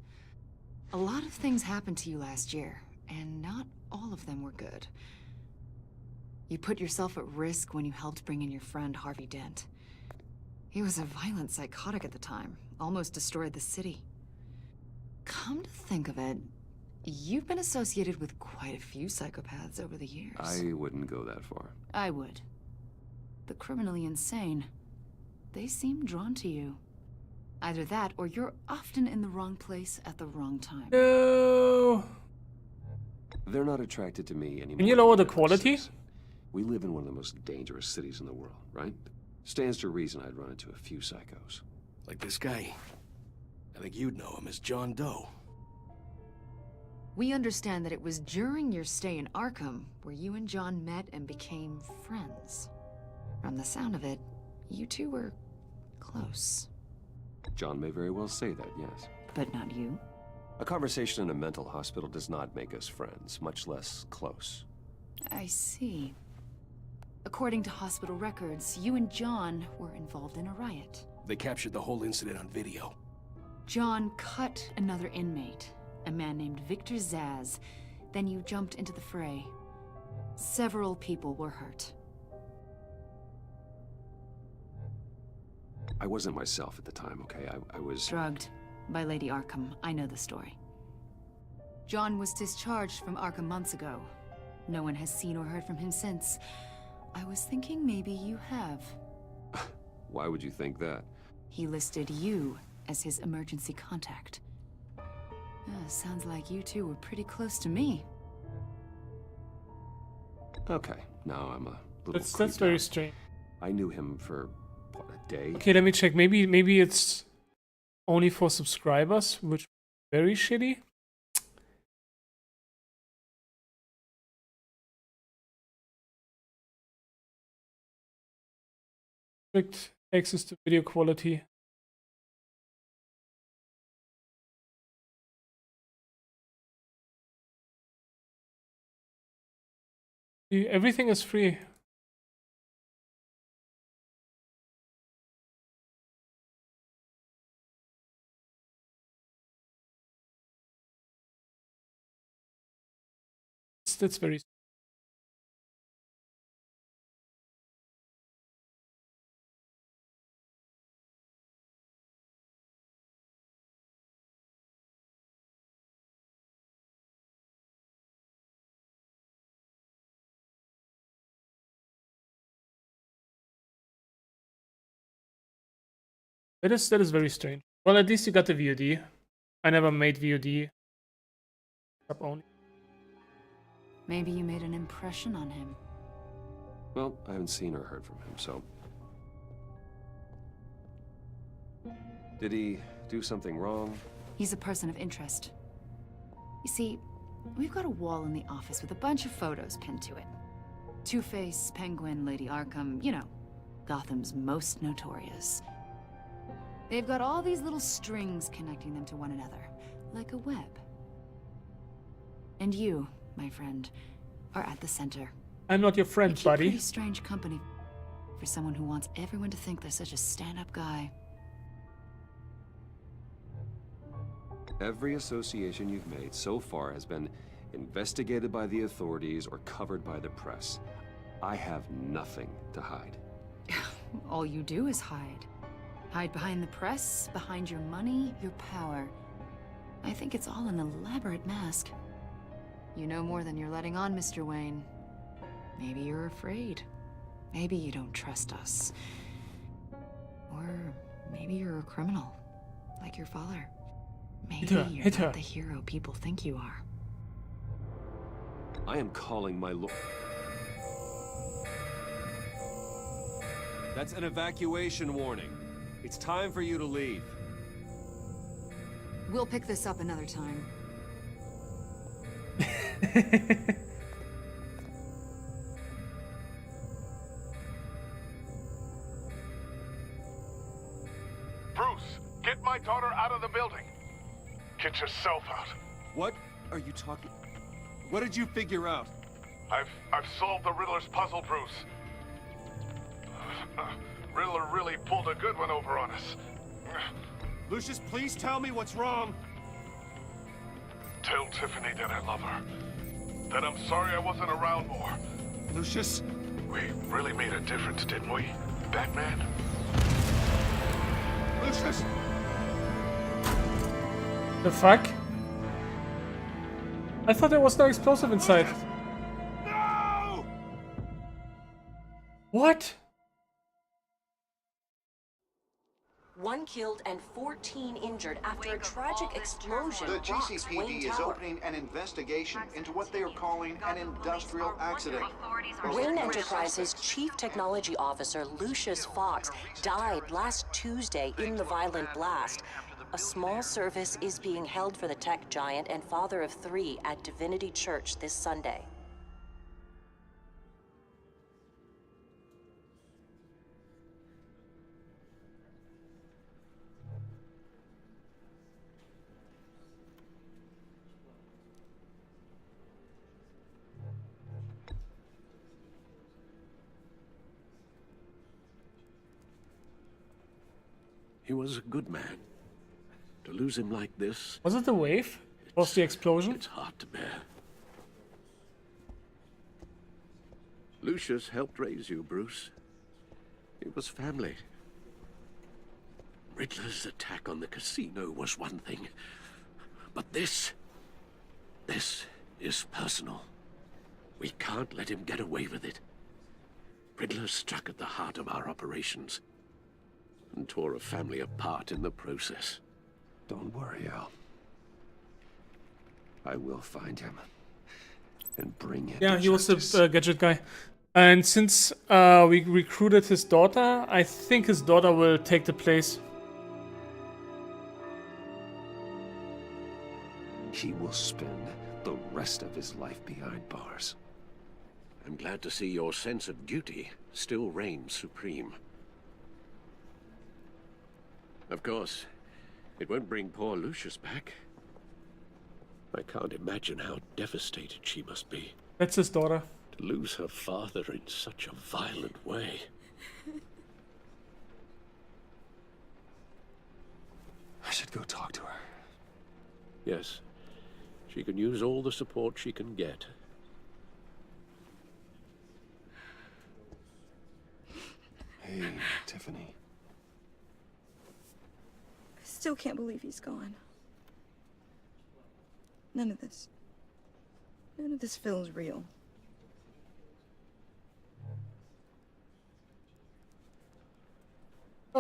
A lot of things happened to you last year, and not all of them were good. You put yourself at risk when you helped bring in your friend Harvey Dent. He was a violent psychotic at the time, almost destroyed the city. Come to think of it, you've been associated with quite a few psychopaths over the years. I wouldn't go that far. I would. The criminally insane. They seem drawn to you. Either that, or you're often in the wrong place at the wrong time. No. They're not attracted to me anymore. Can you lower the quality? We live in one of the most dangerous cities in the world, right? Stands to reason I'd run into a few psychos. Like this guy. I think you'd know him as John Doe. We understand that it was during your stay in Arkham where you and John met and became friends. From the sound of it, you two were close. John may very well say that, yes. But not you. A conversation in a mental hospital does not make us friends, much less close. I see. According to hospital records, you and John were involved in a riot. They captured the whole incident on video. John cut another inmate, a man named Victor Zaz. Then you jumped into the fray. Several people were hurt. I wasn't myself at the time, okay? I was... Drugged by Lady Arkham. I know the story. John was discharged from Arkham months ago. No one has seen or heard from him since. I was thinking maybe you have. Why would you think that? He listed you as his emergency contact. Sounds like you two were pretty close to me. Okay, now I'm a little That's very out. strange. I knew him for, what, a day? Okay, let me check. Maybe it's only for subscribers, which is very shitty. Strict access to video quality. Everything is free. That's very That is very strange. Well, at least you got the VOD. I never made VOD. Up only. Maybe you made an impression on him. Well, I haven't seen or heard from him, so... Did he do something wrong? He's a person of interest. You see, we've got a wall in the office with a bunch of photos pinned to it. Two-Face, Penguin, Lady Arkham, you know, Gotham's most notorious. They've got all these little strings connecting them to one another, like a web. And you, my friend, are at the center. I'm not your friend, buddy. Pretty strange company for someone who wants everyone to think they're such a stand-up guy. Every association you've made so far has been investigated by the authorities or covered by the press. I have nothing to hide. All you do is hide. Hide behind the press, behind your money, your power. I think it's all an elaborate mask. You know more than you're letting on, Mr. Wayne. Maybe you're afraid. Maybe you don't trust us. Or maybe you're a criminal, like your father. Maybe you're not the hero people think you are. I am calling my lord. That's an evacuation warning. It's time for you to leave. We'll pick this up another time. Bruce, get my daughter out of the building. Get yourself out. What are you talking? What did you figure out? I've solved the Riddler's puzzle, Bruce. Riddler really pulled a good one over on us. Lucius, please tell me what's wrong. Tell Tiffany that I love her. That I'm sorry I wasn't around more. Lucius? We really made a difference, didn't we, Batman? Lucius! The fuck? I thought there was no explosive inside. No! What? 1 killed and 14 injured after a tragic explosion The rocks GCPD Wayne is Tower. opening an investigation into what they are calling an industrial accident. Wayne Enterprises' Chief Technology Officer Lucius Fox died last Tuesday in the violent blast. A small service is being held for the tech giant and father of 3 at Divinity Church this Sunday. He was a good man. To lose him like this... Was it the wave? Was the explosion? It's hard to bear. Lucius helped raise you, Bruce. It was family. Riddler's attack on the casino was one thing. But this is personal. We can't let him get away with it. Riddler struck at the heart of our operations and tore a family apart in the process. Don't worry, Al. I will find him and bring him. Yeah, he was a gadget guy. And since we recruited his daughter, I think his daughter will take the place. He will spend the rest of his life behind bars. I'm glad to see your sense of duty still reigns supreme. Of course, it won't bring poor Lucius back. I can't imagine how devastated she must be. That's his daughter. To lose her father in such a violent way. I should go talk to her. Yes, she can use all the support she can get. Hey, Tiffany. I still can't believe he's gone. None of this feels real.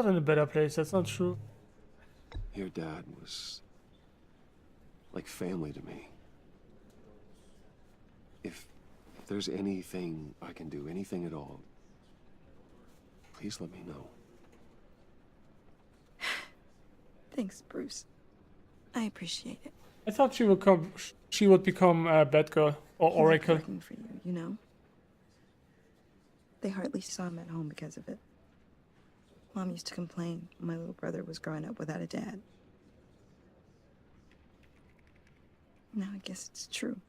not in a better place. That's not true. Your dad was like family to me. If there's anything I can do, anything at all, please let me know. Thanks, Bruce. I appreciate it. I thought she would become Batgirl or He liked Oracle. working for you, you know? They hardly saw him at home because of it. Mom used to complain my little brother was growing up without a dad. Now I guess it's true.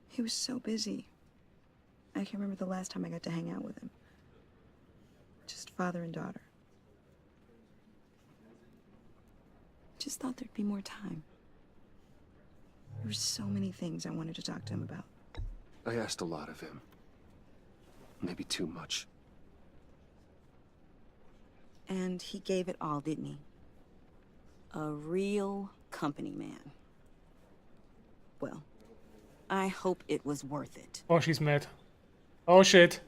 He was so busy. I can't remember the last time I got to hang out with him. Just father and daughter. Just thought there'd be more time. There were so many things I wanted to talk to him about. I asked a lot of him. Maybe too much. And he gave it all, didn't he? A real company man. Well, I hope it was worth it. Oh, she's mad. Oh shit.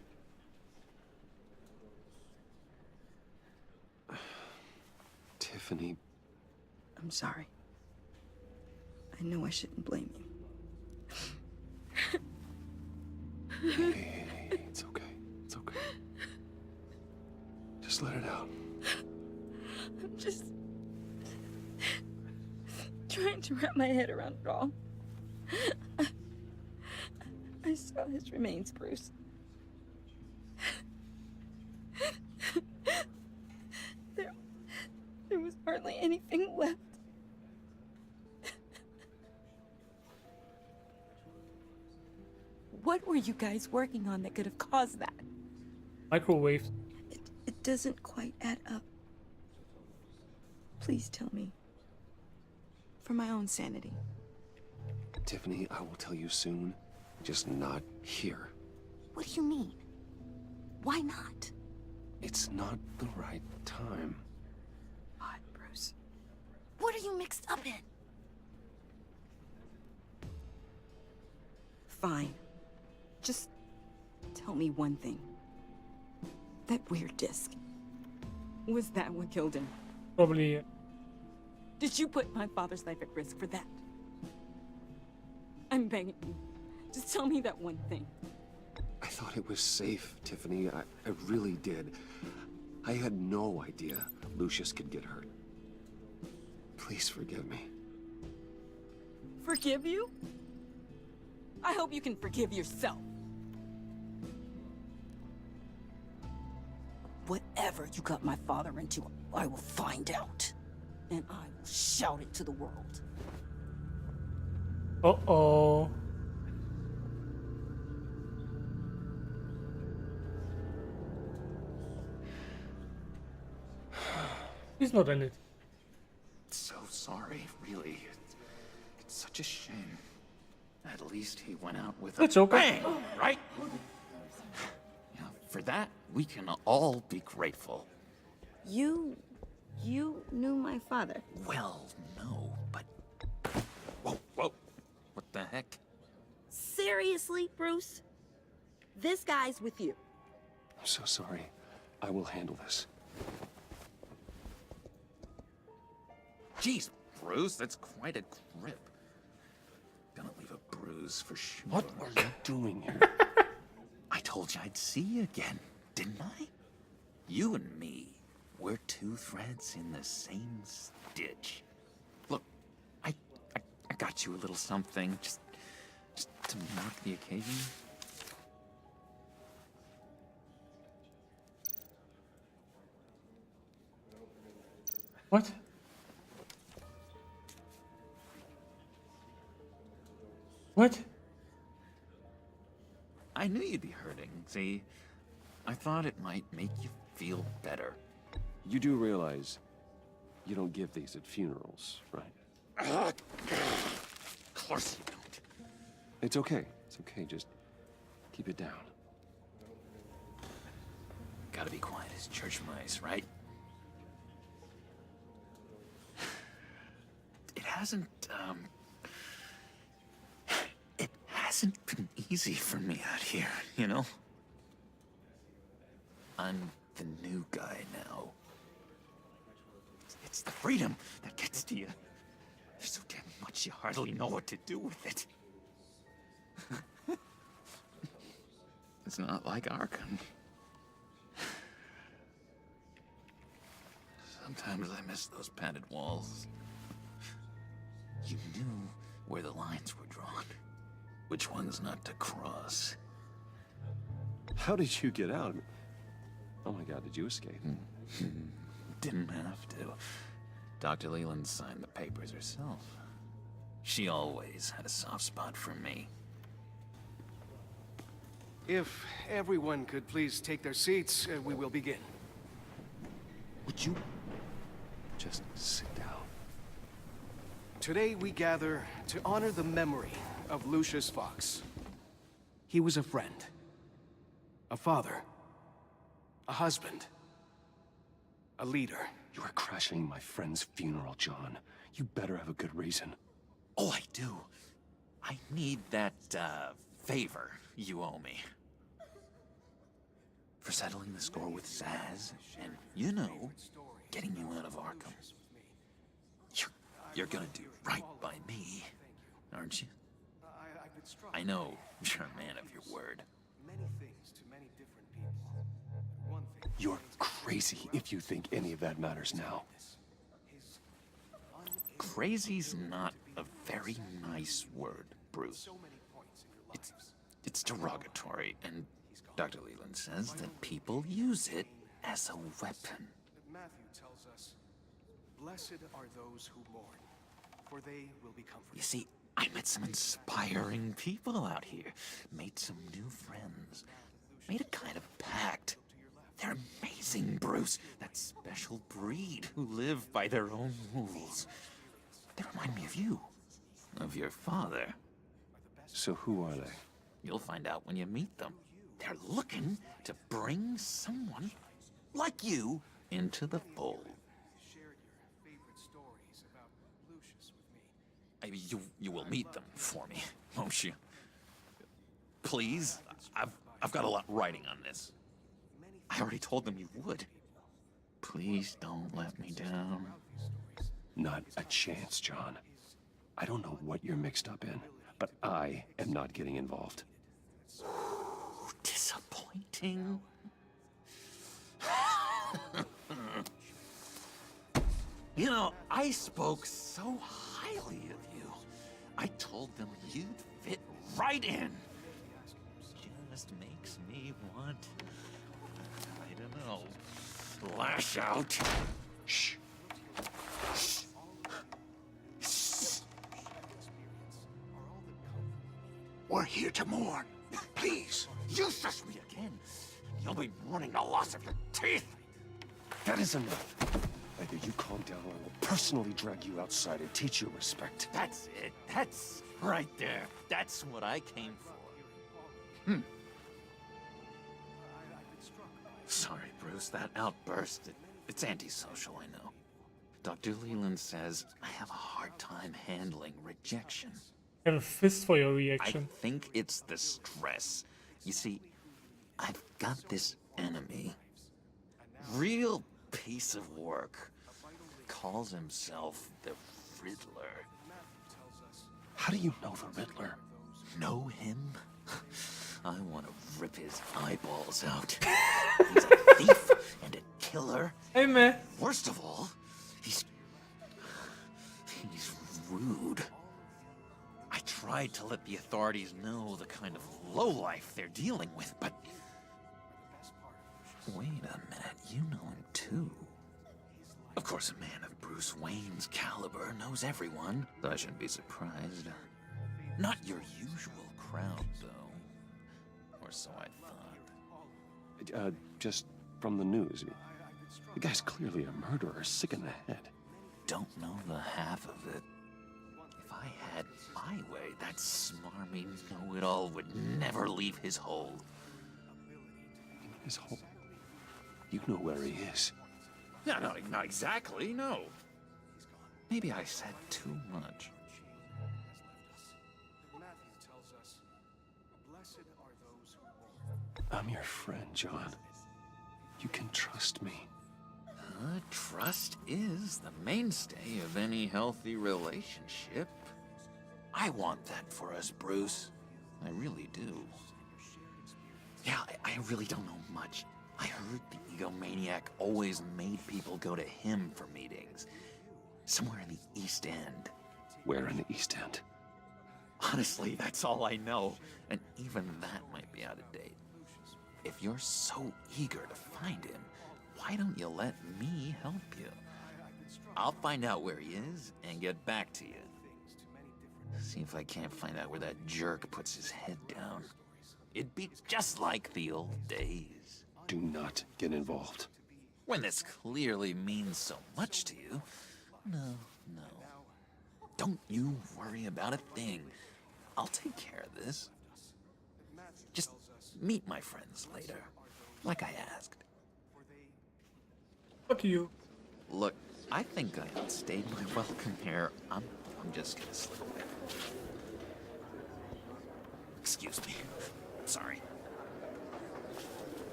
Tiffany. I'm sorry. I know I shouldn't blame you. Hey, it's okay. It's okay. Just let it out. I'm just trying to wrap my head around it all. I saw his remains, Bruce. There was hardly anything left. What were you guys working on that could have caused that? Microwave. It doesn't quite add up. Please tell me. For my own sanity. Tiffany, I will tell you soon. Just not here. What do you mean? Why not? It's not the right time. God, Bruce. What are you mixed up in? Fine. Just tell me one thing. That weird disc. Was that what killed him? Probably. Did you put my father's life at risk for that? I'm begging you. Just tell me that one thing. I thought it was safe, Tiffany. I really did. I had no idea Lucius could get hurt. Please forgive me. Forgive you? I hope you can forgive yourself. Whatever you got my father into, I will find out. And I will shout it to the world. Uh-oh. He's not in it. So sorry, really. It's such a shame. At least he went out with a It's okay. bang, right? Yeah, for that, we can all be grateful. You knew my father. Well, no, but... Whoa, whoa. What the heck? Seriously, Bruce? This guy's with you. I'm so sorry. I will handle this. Jeez, Bruce, that's quite a grip. Gonna leave a bruise for sure. What are you doing here? I told you I'd see you again, didn't I? You and me, we're two threads in the same stitch. Look, I got you a little something, just to mark the occasion. What? What? I knew you'd be hurting, see? I thought it might make you feel better. You do realize you don't give these at funerals, right? Of course you don't. It's okay. It's okay. Just keep it down. Gotta be quiet as church mice, right? It hasn't been easy for me out here, you know? I'm the new guy now. It's the freedom that gets to you. There's so damn much you hardly know what to do with it. It's not like Arkham. Sometimes I miss those padded walls. You knew where the lines were drawn. Which ones not to cross. How did you get out? Oh my god, did you escape? Didn't have to. Dr. Leland signed the papers herself. She always had a soft spot for me. If everyone could please take their seats, we will begin. Would you just sit down? Today we gather to honor the memory of Lucius Fox. He was a friend, a father, a husband, a leader. You are crashing my friend's funeral, John. You better have a good reason. Oh, I do. I need that, favor you owe me. For settling the score with Zaz, and, you know, getting you out of Arkham. You're gonna do right by me, aren't you? I know you're a man of your word. You're crazy if you think any of that matters now. Crazy's not a very nice word, Bruce. It's derogatory, and Dr. Leland says that people use it as a weapon. Matthew tells us, "Blessed are those who mourn, for they will be comforted." You see, I met some inspiring people out here. Made some new friends. Made a kind of pact. They're amazing, Bruce. That special breed who live by their own rules. They remind me of you. Of your father. So who are they? You'll find out when you meet them. They're looking to bring someone like you into the fold. You will meet them for me, won't you? Please, I've got a lot writing on this. I already told them you would. Please don't let me down. Not a chance, John. I don't know what you're mixed up in, but I am not getting involved. Disappointing. You know, I spoke so highly of you. I told them you'd fit right in. Just makes me want, I don't know, lash out. Shh. We're here to mourn. Please, You shush me again. You'll be mourning the loss of your teeth. That is enough. Either you calm down or I will personally drag you outside and teach you respect. That's it. That's right there. That's what I came for. Sorry, Bruce. That outburst, it's antisocial, I know. Dr. Leland says I have a hard time handling rejection. I have a fist for your reaction. I think it's the stress. You see, I've got this enemy. Real piece of work. Calls himself the Riddler. How do you know the Riddler? Know him? I want to rip his eyeballs out. He's a thief and a killer. Hey, man. Worst of all, he's rude. I tried to let the authorities know the kind of lowlife they're dealing with, but... Wait a minute, you know him too. Of course, a man of Bruce Wayne's caliber knows everyone, so I shouldn't be surprised. Not your usual crowd, though. Or so I thought. Just from the news. The guy's clearly a murderer, sick in the head. Don't know the half of it. If I had my way, that smarmy know-it-all would never leave his hole. His hole? You know where he is. Yeah, no, not exactly, no. Maybe I said too much. I'm your friend, John. You can trust me. Trust is the mainstay of any healthy relationship. I want that for us, Bruce. I really do. Yeah, I really don't know much. I heard the egomaniac always made people go to him for meetings. Somewhere in the East End. Where in the East End? Honestly, that's all I know. And even that might be out of date. If you're so eager to find him, why don't you let me help you? I'll find out where he is and get back to you. See if I can't find out where that jerk puts his head down. It'd be just like the old days. Do not get involved. When this clearly means so much to you. No. Don't you worry about a thing. I'll take care of this. Just meet my friends later, like I asked. Fuck you. Look, I think I outstayed my welcome here. I'm just gonna slip away. Excuse me. Sorry.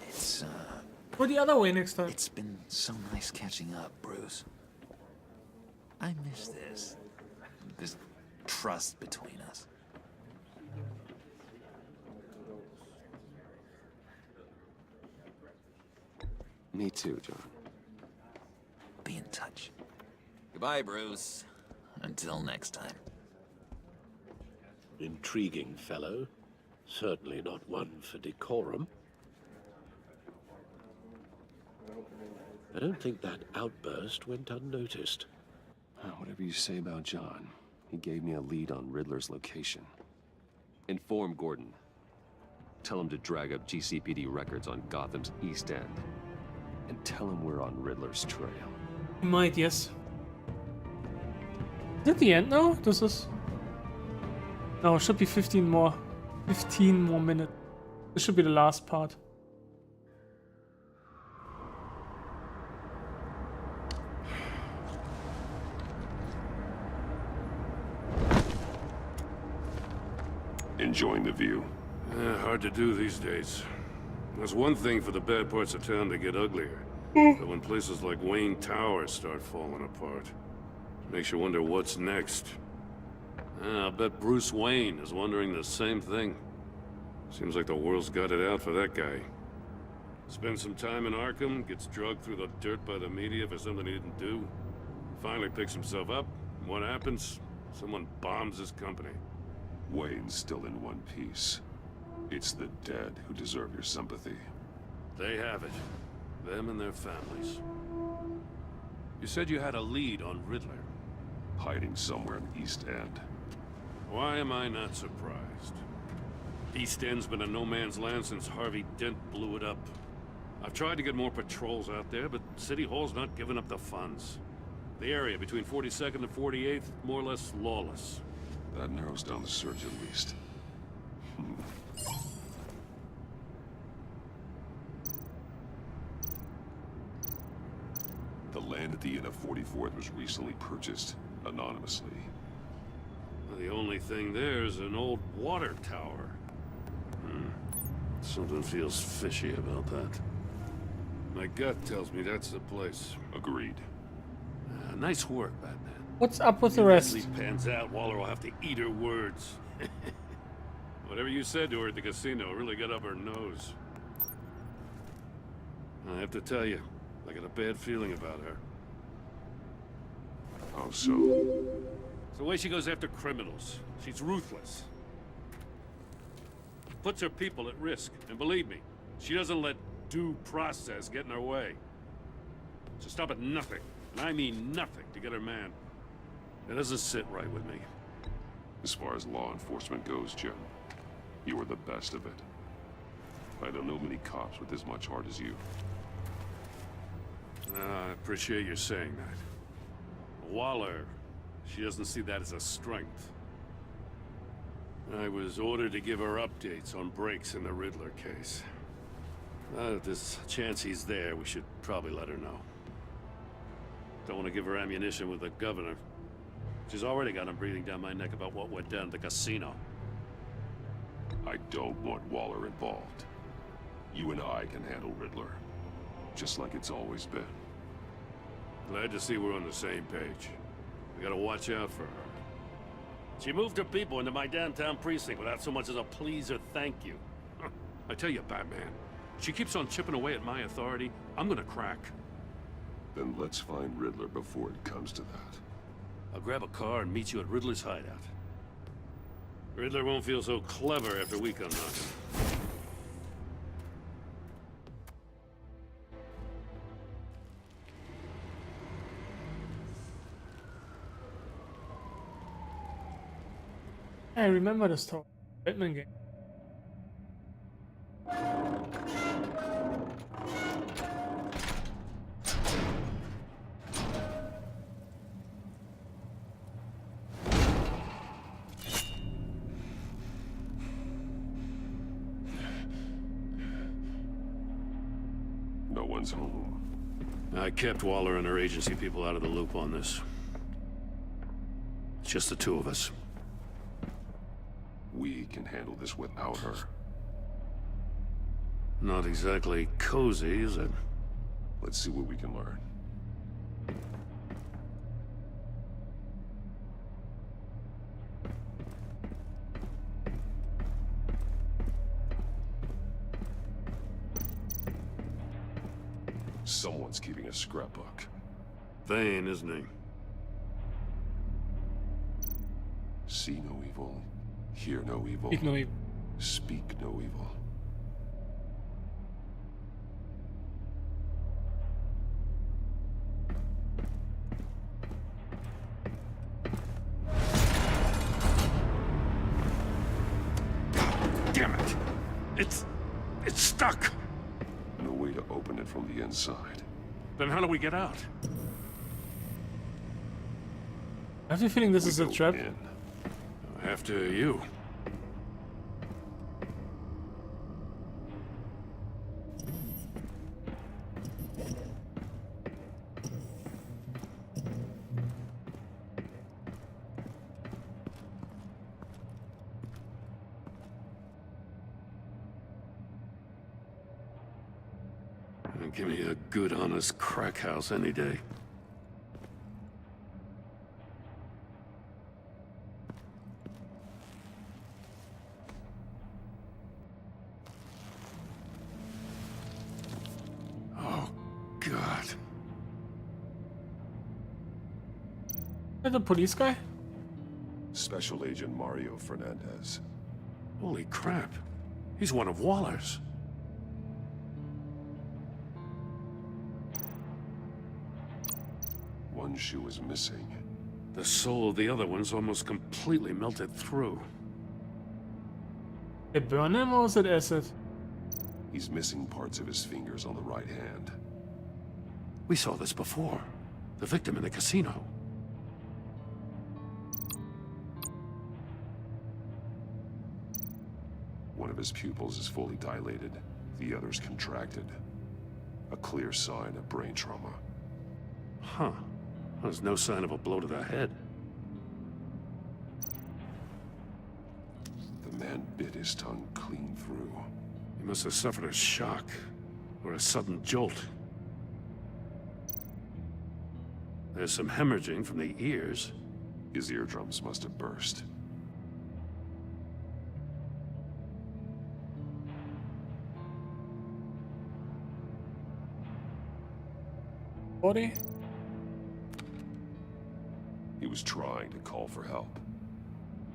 It's, Go the other way next time. It's been so nice catching up, Bruce. I miss this. This trust between us. Me too, John. Be in touch. Goodbye, Bruce. Until next time. Intriguing fellow. Certainly not one for decorum. I don't think that outburst went unnoticed. Whatever you say about John, he gave me a lead on Riddler's location. Inform Gordon. Tell him to drag up GCPD records on Gotham's East End. And tell him we're on Riddler's trail. You might, yes. Is it the end now? This is... No, it should be 15 more minutes. This should be the last part. Enjoying the view? Hard to do these days. There's one thing for the bad parts of town to get uglier. But when places like Wayne Tower start falling apart, it makes you wonder what's next. I'll bet Bruce Wayne is wondering the same thing. Seems like the world's got it out for that guy. Spends some time in Arkham, gets drugged through the dirt by the media for something he didn't do. Finally picks himself up. What happens? Someone bombs his company. Wayne's still in one piece. It's the dead who deserve your sympathy. They have it. Them and their families. You said you had a lead on Riddler. Hiding somewhere in East End. Why am I not surprised? East End's been a no-man's land since Harvey Dent blew it up. I've tried to get more patrols out there, but City Hall's not giving up the funds. The area between 42nd and 48th, more or less lawless. That narrows down the search at least. The land at the end of 44th was recently purchased, anonymously. The only thing there is an old water tower. Something feels fishy about that. My gut tells me that's the place. Agreed. Nice work, Batman. What's up with the rest? If Leslie pans out, Waller will have to eat her words. Whatever you said to her at the casino really got up her nose. I have to tell you, I got a bad feeling about her. How so? It's the way she goes after criminals. She's ruthless. Puts her people at risk. And believe me, she doesn't let due process get in her way. She'll stop at nothing, and I mean nothing, to get her man. It doesn't sit right with me. As far as law enforcement goes, Jim, you are the best of it. I don't know many cops with as much heart as you. I appreciate you saying that. Waller, she doesn't see that as a strength. I was ordered to give her updates on breaks in the Riddler case. If there's a chance he's there, we should probably let her know. Don't want to give her ammunition with the governor. She's already got him breathing down my neck about what went down at the casino. I don't want Waller involved. You and I can handle Riddler. Just like it's always been. Glad to see we're on the same page. We gotta watch out for her. She moved her people into my downtown precinct without so much as a please or thank you. I tell you, Batman, she keeps on chipping away at my authority, I'm gonna crack. Then let's find Riddler before it comes to that. I'll grab a car and meet you at Riddler's hideout. Riddler won't feel so clever after we come knocking. I remember the story. Batman game. No one's home. I kept Waller and her agency people out of the loop on this. It's just the two of us. We can handle this without her. Not exactly cozy, is it? Let's see what we can learn. Someone's keeping a scrapbook. Vane, isn't he? See no evil. Hear no evil. Speak no evil. Speak no evil. Damn it! It's stuck! No way to open it from the inside. Then how do we get out? I have a feeling this is a trap. After you. Give me a good, honest crack house any day. Oh, God. Is that the police guy? Special Agent Mario Fernandez. Holy crap. He's one of Waller's. One shoe is missing. The soul of the other one's almost completely melted through. Did burn him or was it acid? He's missing parts of his fingers on the right hand. We saw this before. The victim in the casino. One of his pupils is fully dilated, the other's contracted. A clear sign of brain trauma. Huh. There's no sign of a blow to the head. The man bit his tongue clean through. He must have suffered a shock, or a sudden jolt. There's some hemorrhaging from the ears. His eardrums must have burst. Body? He was trying to call for help.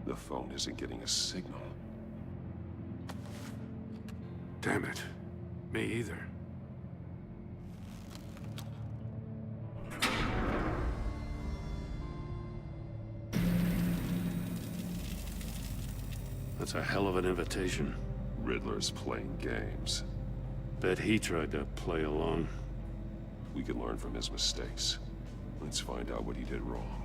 The phone isn't getting a signal. Damn it. Me either. That's a hell of an invitation. Riddler's playing games. Bet he tried to play along. We can learn from his mistakes. Let's find out what he did wrong.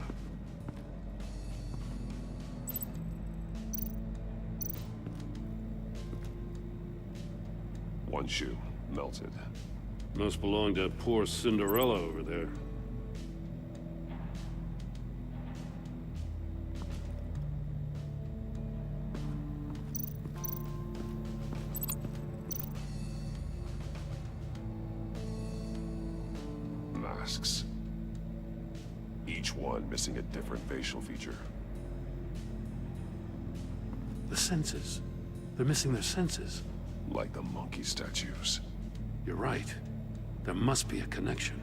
One shoe, melted. Must belong to poor Cinderella over there. masks. Each one missing a different facial feature. The senses. They're missing their senses. Like the monkey statues. You're right. There must be a connection.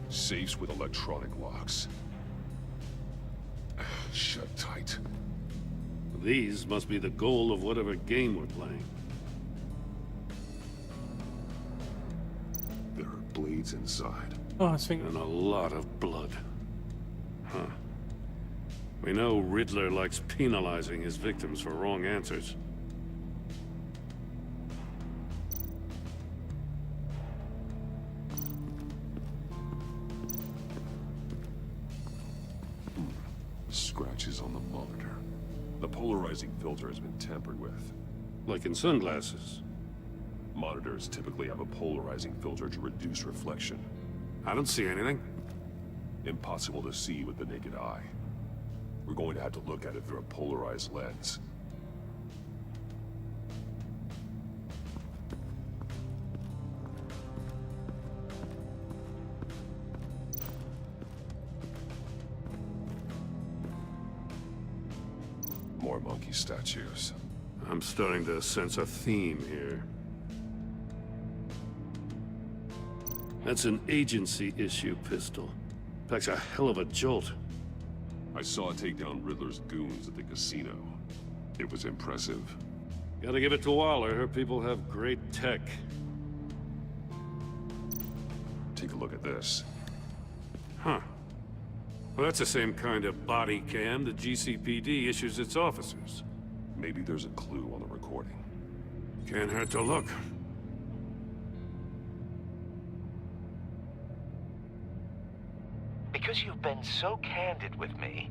Safes with electronic locks. Shut tight. These must be the goal of whatever game we're playing. There are blades inside. Oh, it's finger. And a lot of blood. Huh. We know Riddler likes penalizing his victims for wrong answers. Scratches on the monitor. The polarizing filter has been tampered with. Like in sunglasses. Monitors typically have a polarizing filter to reduce reflection. I don't see anything. Impossible to see with the naked eye. We're going to have to look at it through a polarized lens. More monkey statues. I'm starting to sense a theme here. That's an agency-issue pistol. Packs a hell of a jolt. I saw it take down Riddler's goons at the casino. It was impressive. Gotta give it to Waller. Her people have great tech. Take a look at this. Huh. Well, that's the same kind of body cam the GCPD issues its officers. Maybe there's a clue on the recording. Can't hurt to look. Because you've been so candid with me,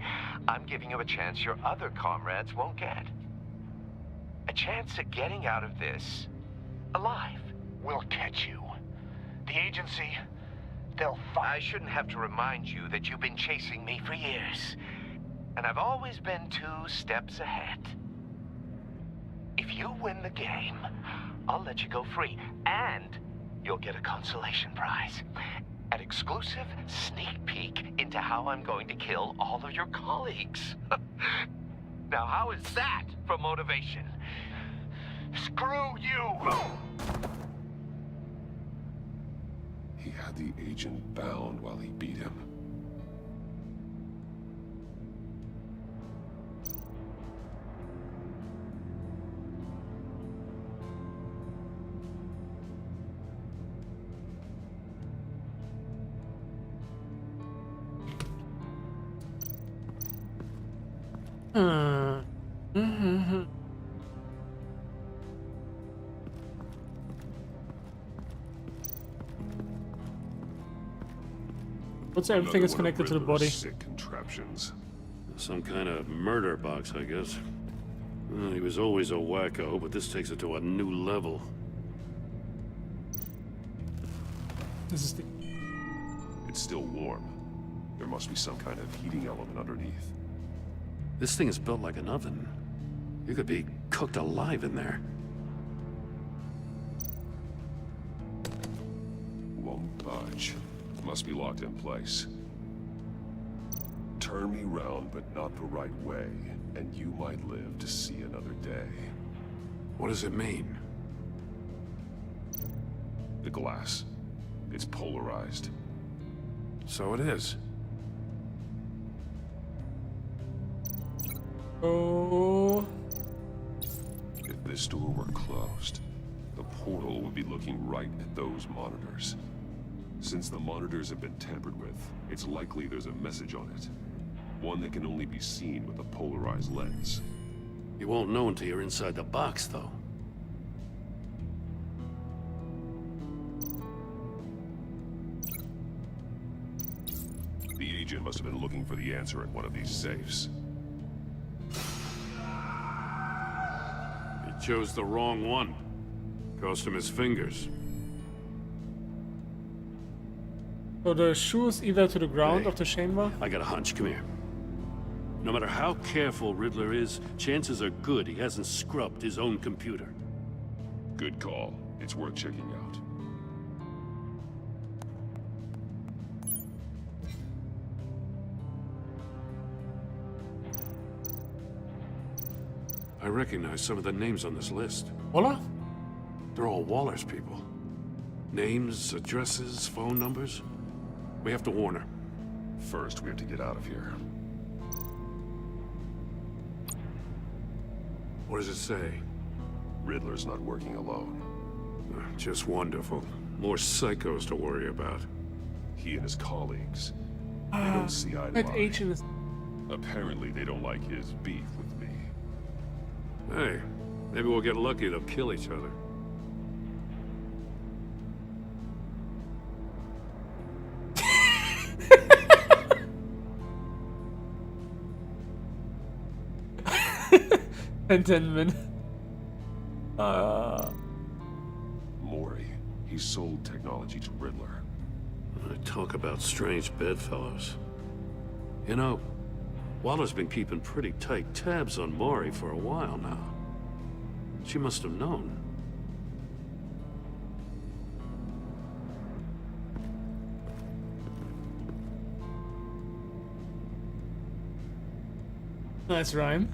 I'm giving you a chance your other comrades won't get. A chance at getting out of this alive. We'll catch you. The agency, they'll find... I shouldn't have to remind you that you've been chasing me for years. And I've always been 2 steps ahead. If you win the game, I'll let you go free. And you'll get a consolation prize. An exclusive sneak peek into how I'm going to kill all of your colleagues. Now, how is that for motivation? Screw you! He had the agent bound while he beat him. What's everything is connected to the body? Sick contraptions. Some kind of murder box, I guess. Well, he was always a wacko, but this takes it to a new level. This is the... It's still warm. There must be some kind of heating element underneath. This thing is built like an oven. You could be cooked alive in there. Won't budge. Must be locked in place. Turn me round, but not the right way, and you might live to see another day. What does it mean? The glass. It's polarized. So it is. Oh. If this door were closed, the portal would be looking right at those monitors. Since the monitors have been tampered with, it's likely there's a message on it. One that can only be seen with a polarized lens. You won't know until you're inside the box, though. The agent must have been looking for the answer in one of these safes. He chose the wrong one. Cost him his fingers. So the shoes either to the ground of the chamber? I got a hunch. Come here. No matter how careful Riddler is, chances are good he hasn't scrubbed his own computer. Good call. It's worth checking out. I recognize some of the names on this list. Waller? They're all Waller's people. Names, addresses, phone numbers. We have to warn her. First, we have to get out of here. What does it say? Riddler's not working alone. Just wonderful. More psychos to worry about. He and his colleagues, they don't see eye to That eye. agent is... Apparently, they don't like his beef with me. Hey, maybe we'll get lucky. They'll kill each other. Contentment. Mori, he sold technology to Riddler. Talk about strange bedfellows. You know, Waller's been keeping pretty tight tabs on Mori for a while now. She must have known. Nice rhyme.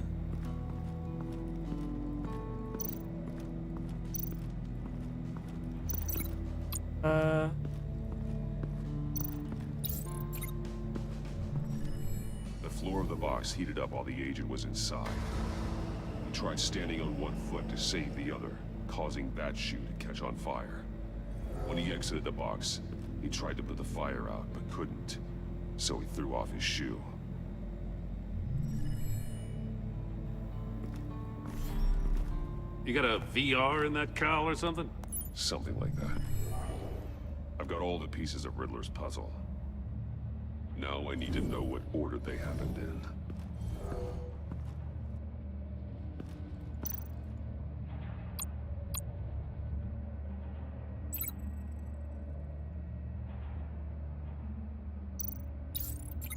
The floor of the box heated up while the agent was inside. He tried standing on one foot to save the other, causing that shoe to catch on fire. When he exited the box, he tried to put the fire out, but couldn't. So he threw off his shoe. You got a VR in that cowl or something? Something like that. I've got all the pieces of Riddler's puzzle. Now I need to know what order they happened in.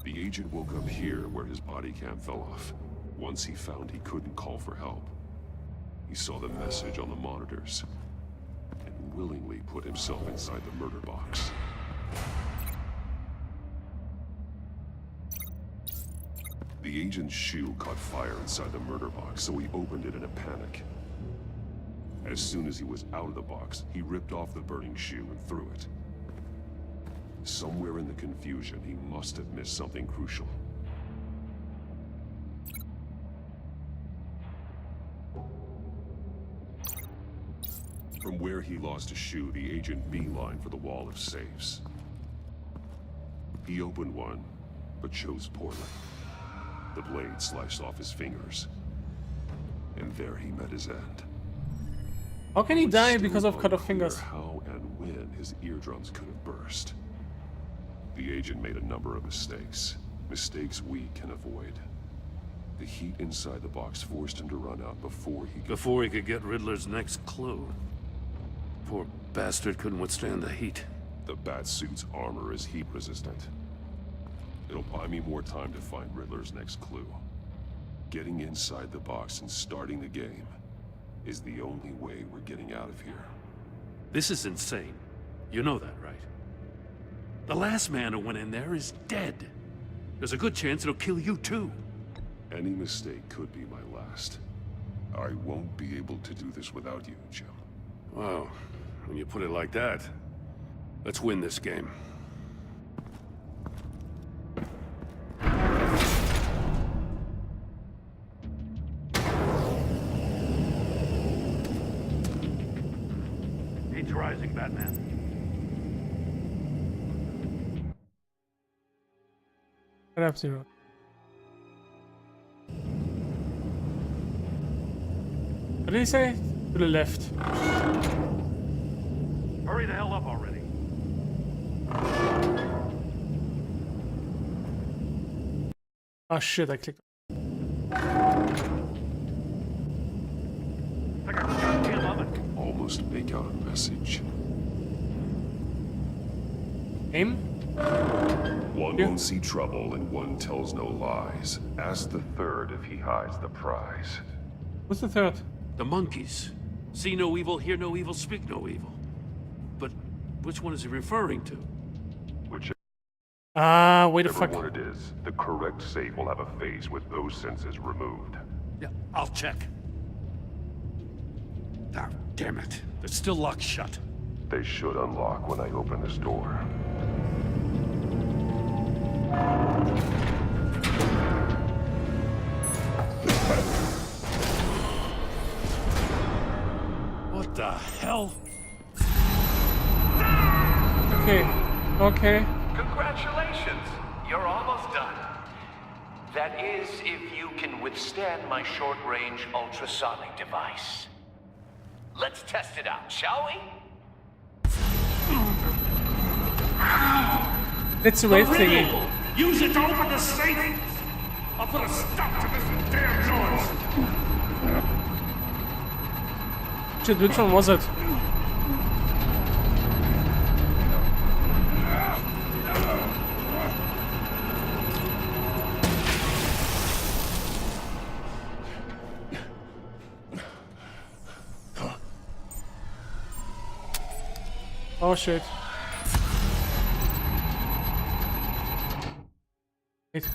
The agent woke up here where his body cam fell off. Once he found he couldn't call for help, he saw the message on the monitors and willingly put himself inside the murder box. The agent's shoe caught fire inside the murder box, so he opened it in a panic. As soon as he was out of the box, he ripped off the burning shoe and threw it. Somewhere in the confusion, he must have missed something crucial. From where he lost a shoe, the agent beelined for the wall of safes. He opened one, but chose poorly. The blade sliced off his fingers, and there he met his end. How can he die because of cut off fingers? How and when his eardrums could have burst. The agent made a number of mistakes. Mistakes we can avoid. The heat inside the box forced him to run out before he could get Riddler's next clue. Poor bastard couldn't withstand the heat. The Batsuit's armor is heat resistant. It'll buy me more time to find Riddler's next clue. Getting inside the box and starting the game is the only way we're getting out of here. This is insane. You know that, right? The last man who went in there is dead. There's a good chance it'll kill you too. Any mistake could be my last. I won't be able to do this without you, Jim. Wow, when you put it like that, let's win this game. Heat's rising, Batman. F-Zero. What did he say? To the left. Hurry the hell up already. Oh shit, I clicked. Almost make out a message. Aim? One won't see trouble and one tells no lies. Ask the third if he hides the prize. What's the third? The monkeys. See no evil, hear no evil, speak no evil. But which one is he referring to? Wait a fuck. Whichever one it is, the correct safe will have a face with those senses removed. Yeah, I'll check. Ah, damn it. They're still locked shut. They should unlock when I open this door. What the hell? Okay. Okay. Congratulations! You're almost done. That is, if you can withstand my short-range ultrasonic device. Let's test it out, shall we? It's a wave thingy. Use it to open the safe! I'll put a stop to this damn noise! Shit, which one was it? Oh shit. Wait.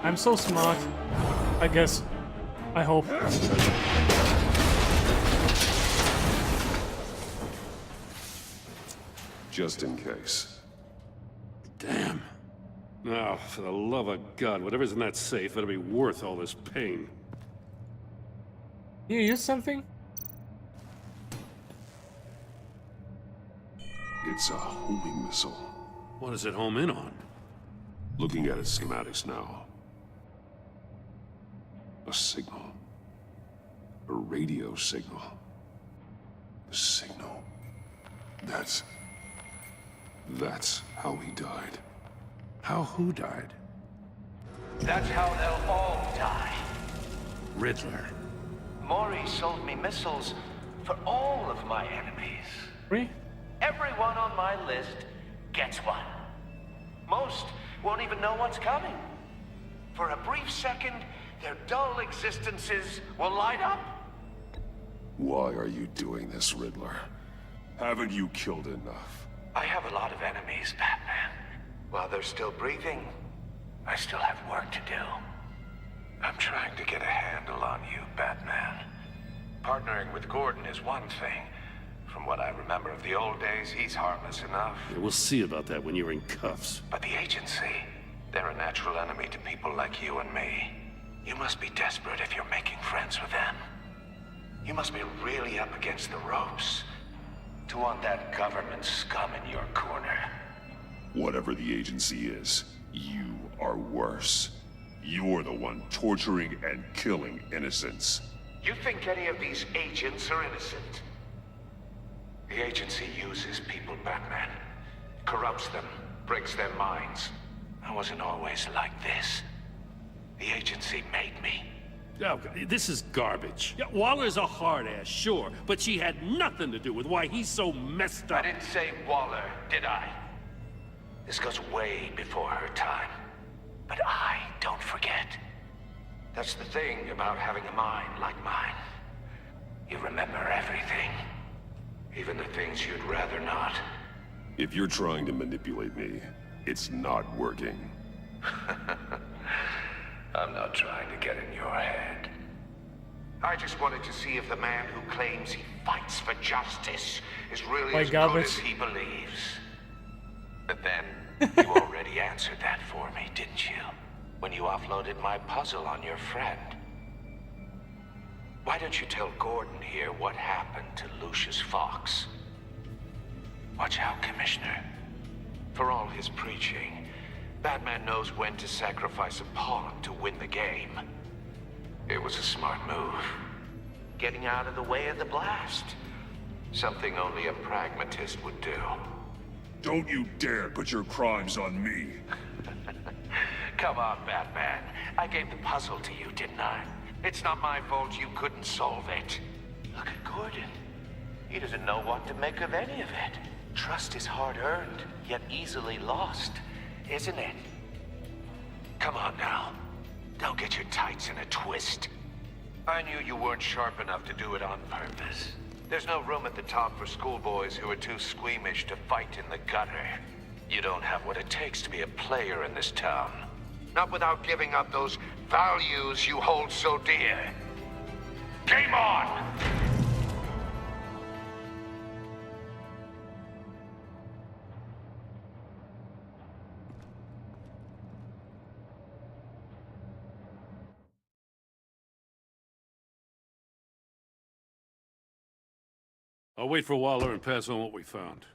I'm so smart, I guess. I hope. Just in case. Damn. Now, for the love of God, whatever's in that safe better be worth all this pain. You use something? It's a homing missile. What does it home in on? Looking at its schematics now. A signal. A radio signal. A signal. That's how he died. How who died? That's how they'll all die. Riddler. Maury sold me missiles for all of my enemies. Really? Everyone on my list gets one. Most won't even know what's coming. For a brief second, their dull existences will light up. Why are you doing this, Riddler? Haven't you killed enough? I have a lot of enemies, Batman. While they're still breathing, I still have work to do. I'm trying to get a handle on you, Batman. Partnering with Gordon is one thing. From what I remember of the old days, he's harmless enough. Yeah, we'll see about that when you're in cuffs. But the agency, they're a natural enemy to people like you and me. You must be desperate if you're making friends with them. You must be really up against the ropes to want that government scum in your corner. Whatever the agency is, you are worse. You're the one torturing and killing innocents. You think any of these agents are innocent? The agency uses people, Batman. Corrupts them, breaks their minds. I wasn't always like this. The agency made me. Oh, this is garbage. Yeah, Waller's a hard ass, sure, but she had nothing to do with why he's so messed up. I didn't say Waller, did I? This goes way before her time. But I don't forget. That's the thing about having a mind like mine. You remember everything. Even the things you'd rather not. If you're trying to manipulate me, it's not working. I'm not trying to get in your head. I just wanted to see if the man who claims he fights for justice is really as good as he believes. But then, you already answered that for me, didn't you? When you offloaded my puzzle on your friend. Why don't you tell Gordon here what happened to Lucius Fox? Watch out, Commissioner. For all his preaching, Batman knows when to sacrifice a pawn to win the game. It was a smart move. Getting out of the way of the blast. Something only a pragmatist would do. Don't you dare put your crimes on me. Come on, Batman. I gave the puzzle to you, didn't I? It's not my fault you couldn't solve it. Look at Gordon. He doesn't know what to make of any of it. Trust is hard-earned, yet easily lost, isn't it? Come on now. Don't get your tights in a twist. I knew you weren't sharp enough to do it on purpose. There's no room at the top for schoolboys who are too squeamish to fight in the gutter. You don't have what it takes to be a player in this town. Not without giving up those values you hold so dear. Game on! I'll wait for Waller and pass on what we found.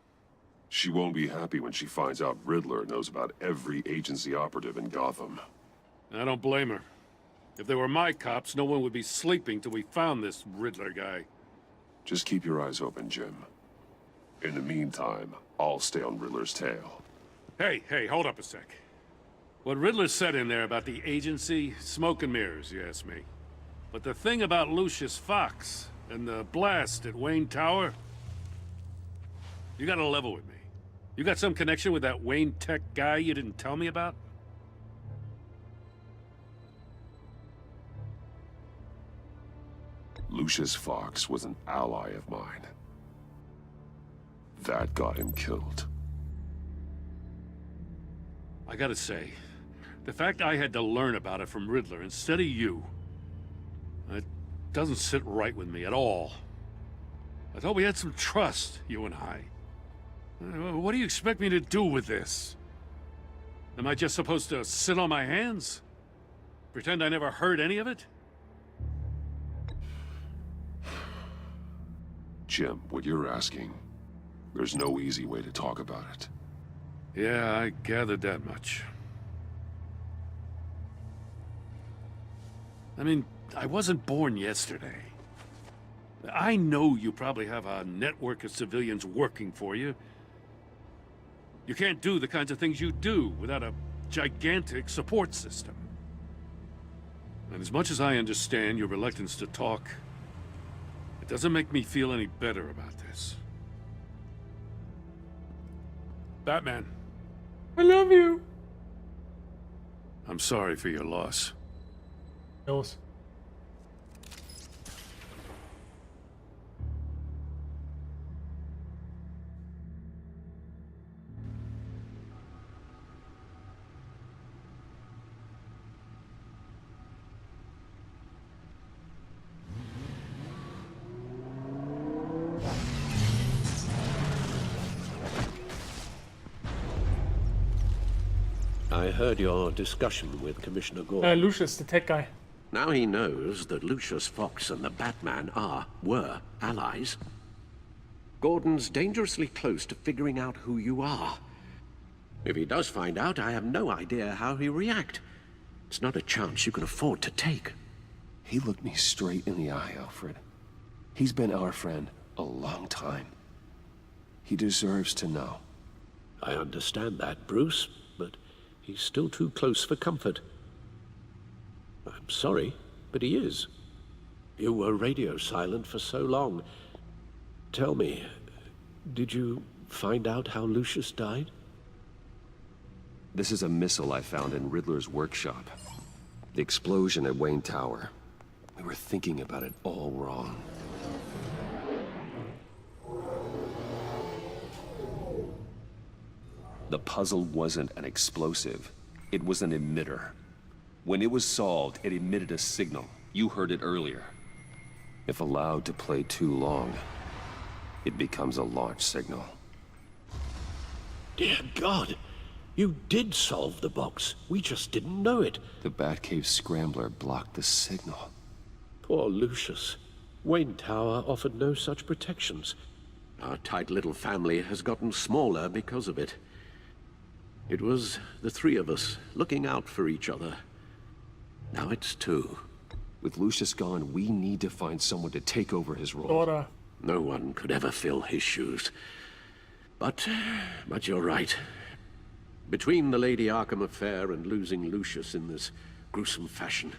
She won't be happy when she finds out Riddler knows about every agency operative in Gotham. I don't blame her. If they were my cops, no one would be sleeping till we found this Riddler guy. Just keep your eyes open, Jim. In the meantime, I'll stay on Riddler's tail. Hey, hold up a sec. What Riddler said in there about the agency, smoke and mirrors, you ask me. But the thing about Lucius Fox and the blast at Wayne Tower, you gotta level with me. You got some connection with that Wayne Tech guy you didn't tell me about? Lucius Fox was an ally of mine. That got him killed. I gotta say, the fact I had to learn about it from Riddler instead of you, it doesn't sit right with me at all. I thought we had some trust, you and I. What do you expect me to do with this? Am I just supposed to sit on my hands? Pretend I never heard any of it? Jim, what you're asking, there's no easy way to talk about it. Yeah, I gathered that much. I mean, I wasn't born yesterday. I know you probably have a network of civilians working for you. You can't do the kinds of things you do without a gigantic support system. And as much as I understand your reluctance to talk, it doesn't make me feel any better about this. Batman. I love you. I'm sorry for your loss. Yours. I heard your discussion with Commissioner Gordon. Lucius, the tech guy. Now he knows that Lucius Fox and the Batman were allies. Gordon's dangerously close to figuring out who you are. If he does find out, I have no idea how he'll react. It's not a chance you can afford to take. He looked me straight in the eye, Alfred. He's been our friend a long time. He deserves to know. I understand that, Bruce, but he's still too close for comfort. I'm sorry, but he is. You were radio silent for so long. Tell me, did you find out how Lucius died? This is a missile I found in Riddler's workshop. The explosion at Wayne Tower. We were thinking about it all wrong. The puzzle wasn't an explosive. It was an emitter. When it was solved, it emitted a signal. You heard it earlier. If allowed to play too long, it becomes a launch signal. Dear God, you did solve the box. We just didn't know it. The Batcave scrambler blocked the signal. Poor Lucius. Wayne Tower offered no such protections. Our tight little family has gotten smaller because of it. It was the three of us looking out for each other. Now it's two. With Lucius gone, we need to find someone to take over his role. Order. No one could ever fill his shoes. But you're right. Between the Lady Arkham affair and losing Lucius in this gruesome fashion,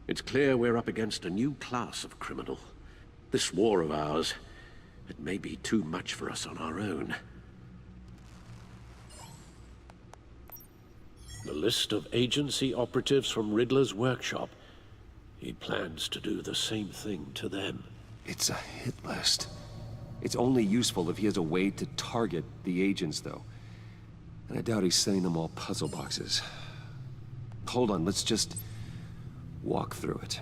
It's clear we're up against a new class of criminal. This war of ours, it may be too much for us on our own. The list of agency operatives from Riddler's workshop. He plans to do the same thing to them. It's a hit list. It's only useful if he has a way to target the agents, though. And I doubt he's sending them all puzzle boxes. Hold on, let's just walk through it.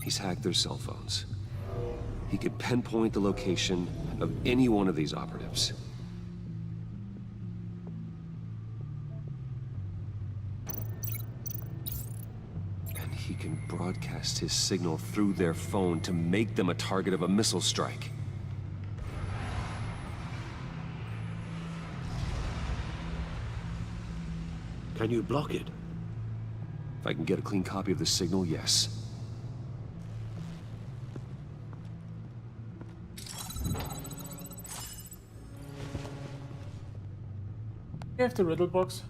He's hacked their cell phones. He could pinpoint the location of any one of these operatives. And he can broadcast his signal through their phone to make them a target of a missile strike. Can you block it? If I can get a clean copy of the signal, yes. You have the riddle box.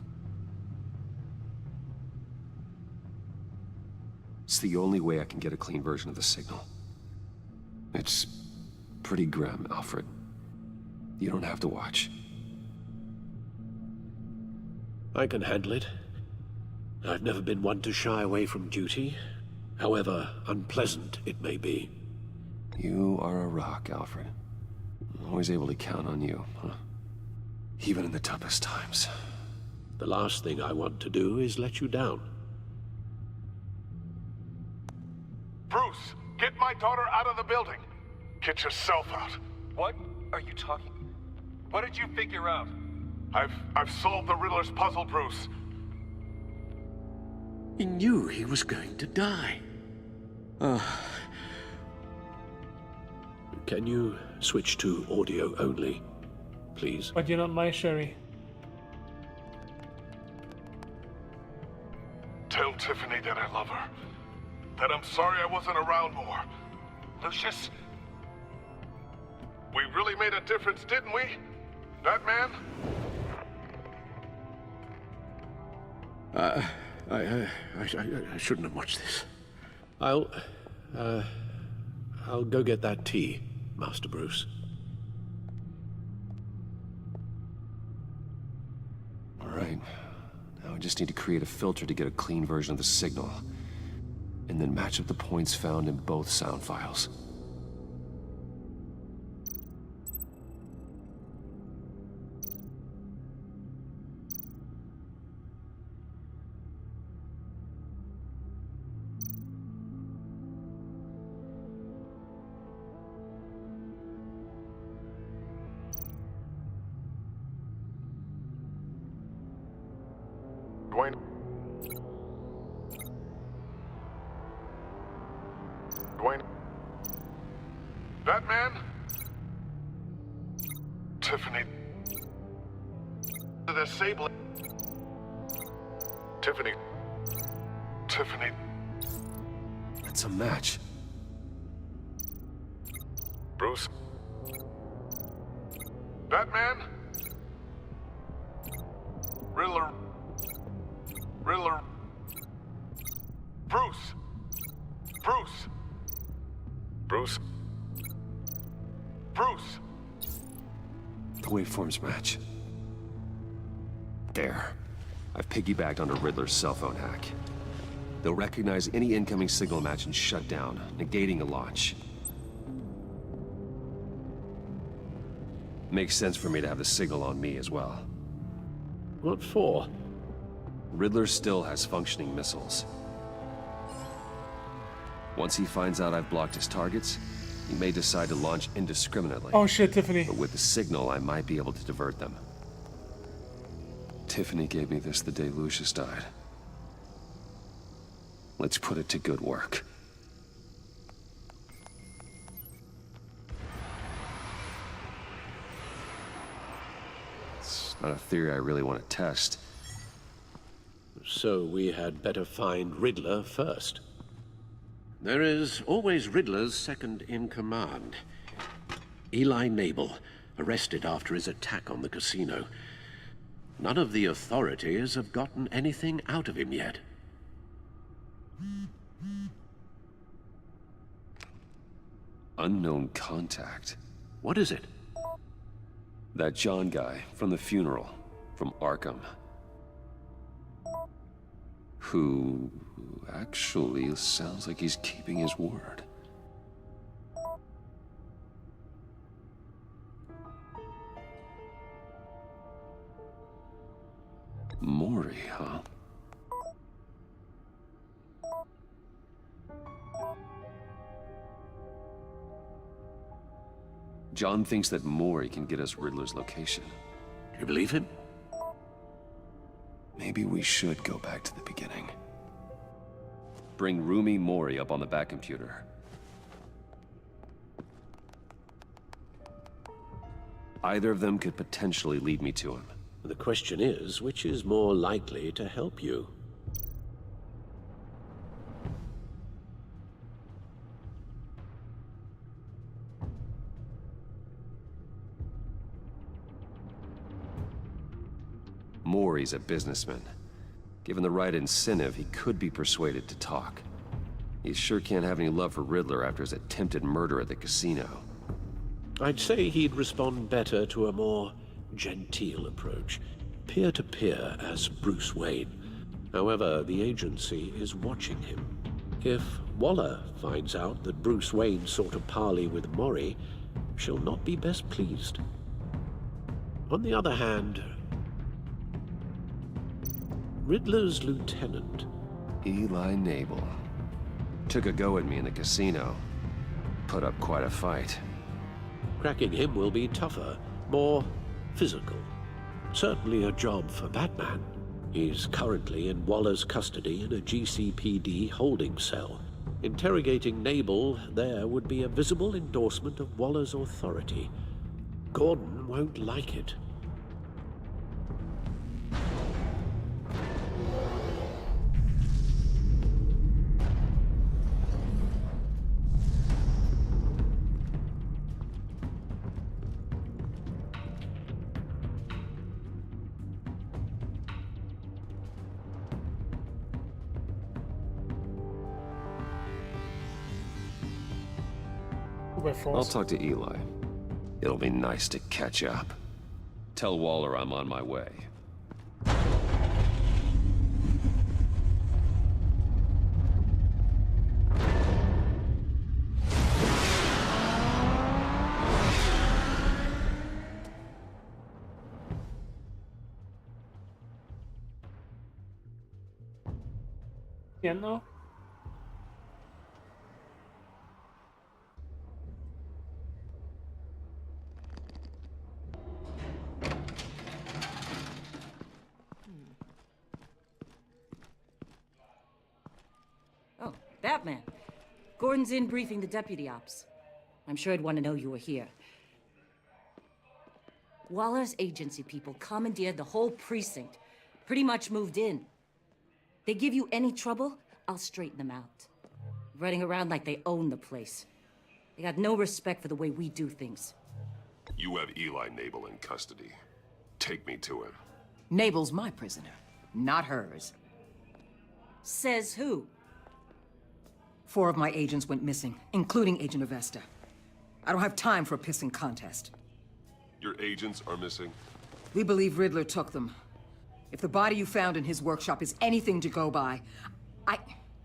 It's the only way I can get a clean version of the signal. It's pretty grim, Alfred. You don't have to watch. I can handle it. I've never been one to shy away from duty, however unpleasant it may be. You are a rock, Alfred. I'm always able to count on you, huh? Even in the toughest times. The last thing I want to do is let you down. Bruce, get my daughter out of the building. Get yourself out. What are you talking? What did you figure out? I've solved the Riddler's puzzle, Bruce. He knew he was going to die. Can you switch to audio only, please? But you're not my Sherry. Tell Tiffany that I love her. That I'm sorry I wasn't around more. Lucius, we really made a difference, didn't we? That man? I shouldn't have watched this. I'll go get that tea, Master Bruce. All right. Now I just need to create a filter to get a clean version of the signal. And then match up the points found in both sound files. Dwayne. Dwayne. That man? Tiffany. The disabling. Tiffany. Tiffany. It's a match. Bruce. That man? Riddler. Riddler. Bruce. Bruce. Bruce. Bruce. The waveforms match. There. I've piggybacked onto Riddler's cell phone hack. They'll recognize any incoming signal match and shut down, negating a launch. Makes sense for me to have the signal on me as well. What for? Riddler still has functioning missiles. Once he finds out I've blocked his targets, he may decide to launch indiscriminately. Oh shit, Tiffany. But with the signal, I might be able to divert them. Tiffany gave me this the day Lucius died. Let's put it to good work. It's not a theory I really want to test. So we had better find Riddler first. There is always Riddler's second-in-command. Eli Nabel, arrested after his attack on the casino. None of the authorities have gotten anything out of him yet. Unknown contact. What is it? That John guy from the funeral, from Arkham. Who actually sounds like he's keeping his word. Mori, huh? John thinks that Mori can get us Riddler's location. Do you believe him? Maybe we should go back to the beginning. Bring Rumi Mori up on the back computer. Either of them could potentially lead me to him. The question is, which is more likely to help you? Mori's a businessman. Given the right incentive, he could be persuaded to talk. He sure can't have any love for Riddler after his attempted murder at the casino. I'd say he'd respond better to a more genteel approach, peer-to-peer as Bruce Wayne. However, the agency is watching him. If Waller finds out that Bruce Wayne sought a parley with Mori, she'll not be best pleased. On the other hand, Riddler's lieutenant, Eli Nabel, took a go at me in the casino. Put up quite a fight. Cracking him will be tougher, more physical. Certainly a job for Batman. He's currently in Waller's custody in a GCPD holding cell. Interrogating Nabel there would be a visible endorsement of Waller's authority. Gordon won't like it. I'll talk to Eli. It'll be nice to catch up. Tell Waller I'm on my way. Yeah, no. Oh, Batman. Gordon's in briefing the deputy ops. I'm sure I'd want to know you were here. Waller's agency people commandeered the whole precinct. Pretty much moved in. They give you any trouble, I'll straighten them out. Running around like they own the place. They got no respect for the way we do things. You have Eli Nabel in custody. Take me to him. Nabel's my prisoner, not hers. Says who? 4 of my agents went missing, including Agent Avesta. I don't have time for a pissing contest. Your agents are missing? We believe Riddler took them. If the body you found in his workshop is anything to go by,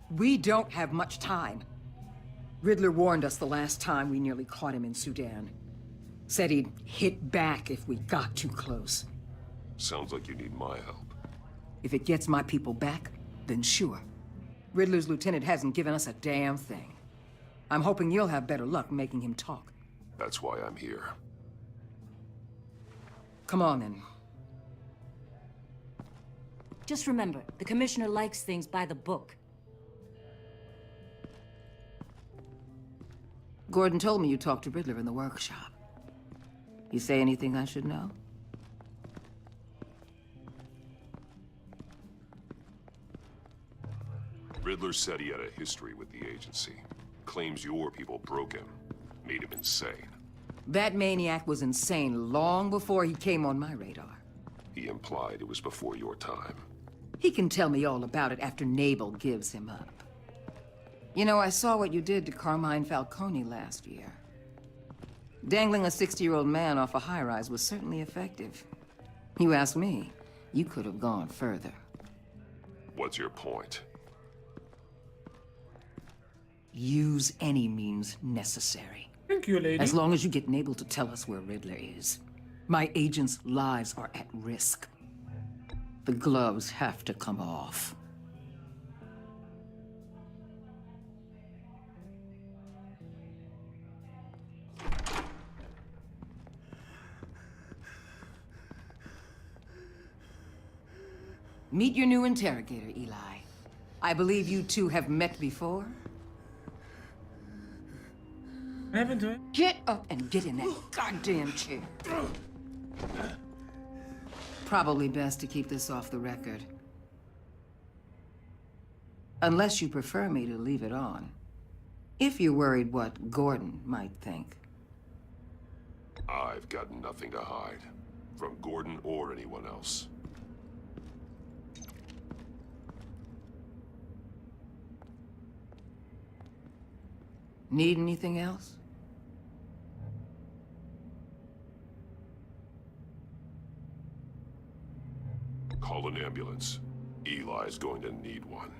we don't have much time. Riddler warned us the last time we nearly caught him in Sudan. Said he'd hit back if we got too close. Sounds like you need my help. If it gets my people back, then sure. Riddler's lieutenant hasn't given us a damn thing. I'm hoping you'll have better luck making him talk. That's why I'm here. Come on, then. Just remember, the commissioner likes things by the book. Gordon told me you talked to Riddler in the workshop. You say anything I should know? Riddler said he had a history with the agency. Claims your people broke him, made him insane. That maniac was insane long before he came on my radar. He implied it was before your time. He can tell me all about it after Nabel gives him up. You know, I saw what you did to Carmine Falcone last year. Dangling a 60-year-old man off a high-rise was certainly effective. You ask me, you could have gone further. What's your point? Use any means necessary. Thank you, lady. As long as you get Nabel to tell us where Riddler is. My agents' lives are at risk. The gloves have to come off. Meet your new interrogator, Eli. I believe you two have met before? I haven't done it. Get up and get in that goddamn chair. Probably best to keep this off the record. Unless you prefer me to leave it on. If you're worried what Gordon might think. I've got nothing to hide. From Gordon or anyone else. Need anything else? Call an ambulance. Eli's going to need one.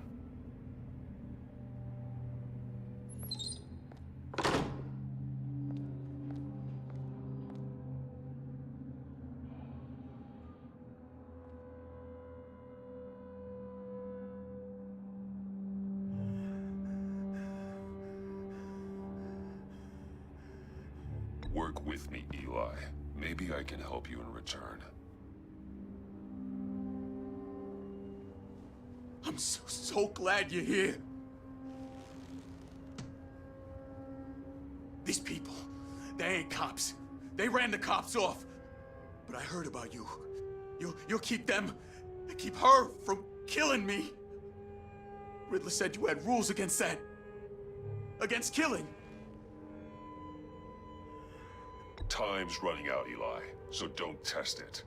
Work with me, Eli. Maybe I can help you in return. I'm so glad you're here. These people, they ain't cops. They ran the cops off. But I heard about you. You'll keep them, keep her from killing me. Riddler said you had rules against that. Against killing. Time's running out, Eli, so don't test it.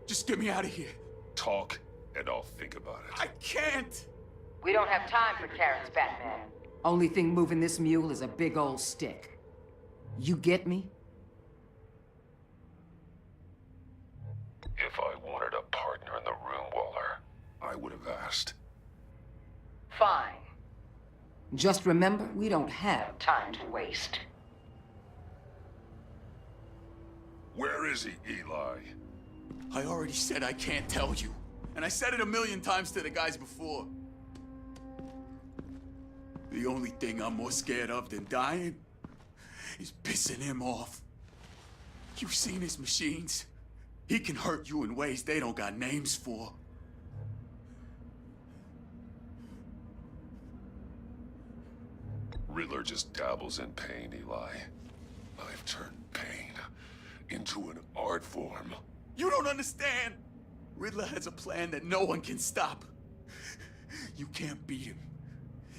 Just get me out of here. Talk, and I'll think about it. I can't! We don't have time for carrots, Batman. Only thing moving this mule is a big old stick. You get me? If I wanted a partner in the room, Waller, I would have asked. Fine. Just remember, we don't have time to waste. Where is he, Eli? I already said I can't tell you. And I said it 1,000,000 times to the guys before. The only thing I'm more scared of than dying is pissing him off. You've seen his machines. He can hurt you in ways they don't got names for. Riddler just dabbles in pain, Eli. I've turned pain into an art form. You don't understand! Riddler has a plan that no one can stop. You can't beat him.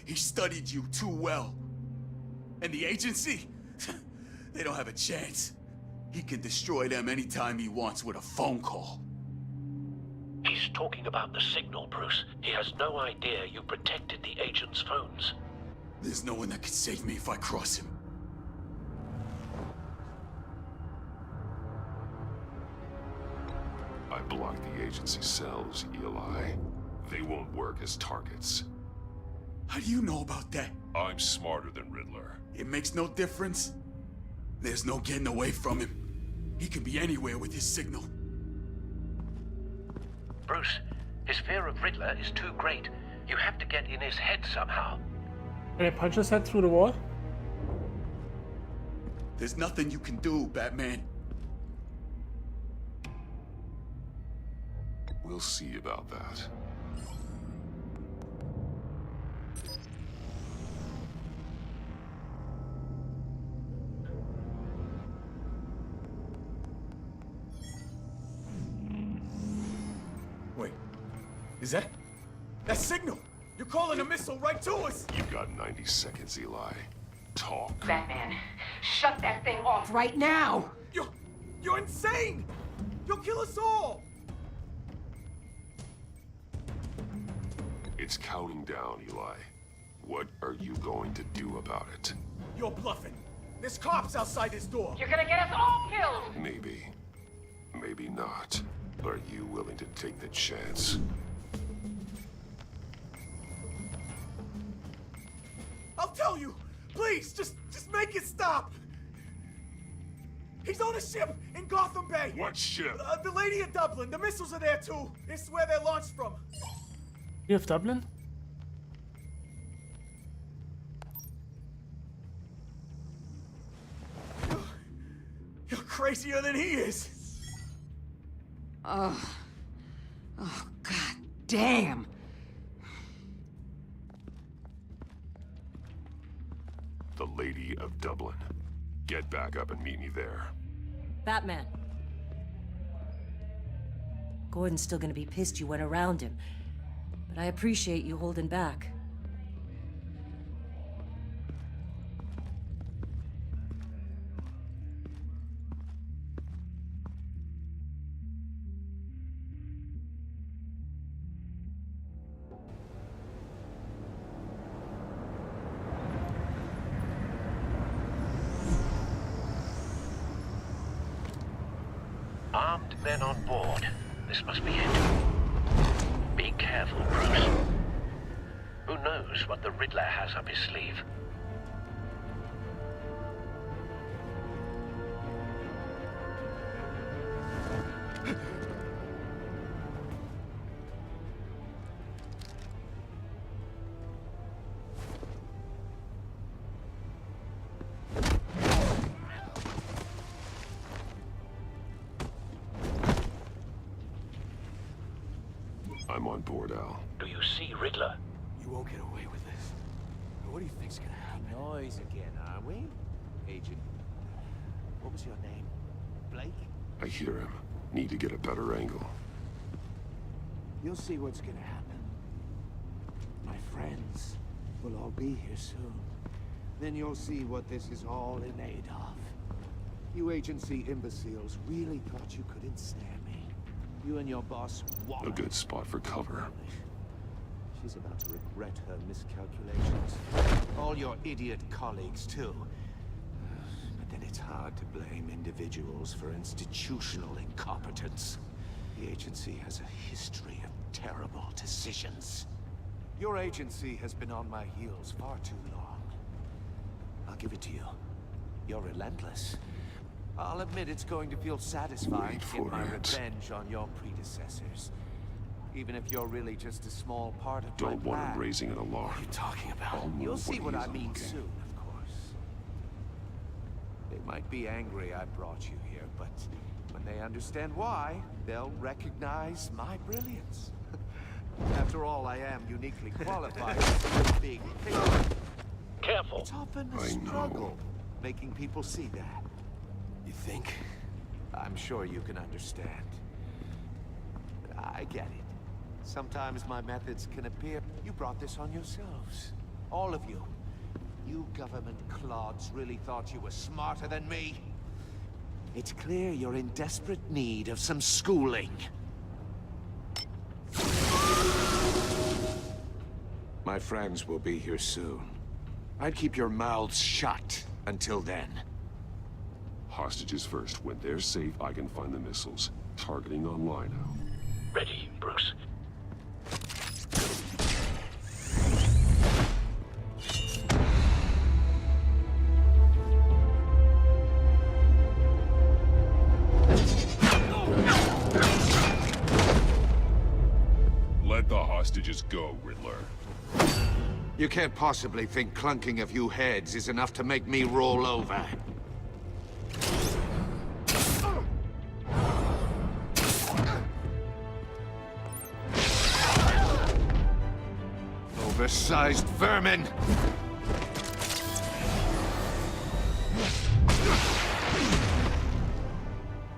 He studied you too well. And the agency? They don't have a chance. He can destroy them anytime he wants with a phone call. He's talking about the signal, Bruce. He has no idea you protected the agent's phones. There's no one that can save me if I cross him. I blocked the agency cells, Eli. They won't work as targets. How do you know about that? I'm smarter than Riddler. It makes no difference. There's no getting away from him. He can be anywhere with his signal. Bruce, his fear of Riddler is too great. You have to get in his head somehow. Can I punch his head through the wall? There's nothing you can do, Batman. We'll see about that. Wait, is that signal? You're calling a missile right to us! You've got 90 seconds, Eli. Talk. Batman, shut that thing off right now! You're insane! You'll kill us all! It's counting down, Eli. What are you going to do about it? You're bluffing. There's cops outside this door. You're gonna get us all killed! Maybe. Maybe not. Are you willing to take the chance? I'll tell you! Please, just make it stop! He's on a ship in Gotham Bay! What ship? The Lady of Dublin. The missiles are there too. It's where they're launched from. You have Dublin? You're crazier than he is! Oh, god damn! The Lady of Dublin. Get back up and meet me there. Batman. Gordon's still gonna be pissed you went around him, but I appreciate you holding back. Armed men on board. This must be it. Be careful, Bruce. Who knows what the Riddler has up his sleeve? I'm on board, Al. Do you see Riddler? You won't get away with this. What do you think's gonna happen? Noise again, are we? Agent. What was your name? Blake? I hear him. Need to get a better angle. You'll see what's gonna happen. My friends will all be here soon. Then you'll see what this is all in aid of. You agency imbeciles really thought you could ensnare me. You and your boss, A good spot for cover. She's about to regret her miscalculations. All your idiot colleagues, too. But then it's hard to blame individuals for institutional incompetence. The agency has a history of terrible decisions. Your agency has been on my heels far too long. I'll give it to you. You're relentless. I'll admit it's going to feel satisfying to get my revenge on your predecessors. Even if you're really just a small part of my Don't want plan. him raising an alarm. What are you talking about? You'll see what I mean soon, of course. They might be angry I brought you here, but when they understand why, they'll recognize my brilliance. After all, I am uniquely qualified to see the big picture. Careful. It's often a struggle making people see that. You think? I'm sure you can understand. I get it. Sometimes my methods can appear... You brought this on yourselves. All of you. You government clods really thought you were smarter than me. It's clear you're in desperate need of some schooling. My friends will be here soon. I'd keep your mouths shut until then. Hostages first. When they're safe, I can find the missiles. Targeting online now. Ready, Bruce. Let the hostages go, Riddler. You can't possibly think clunking a few heads is enough to make me roll over. Oversized vermin!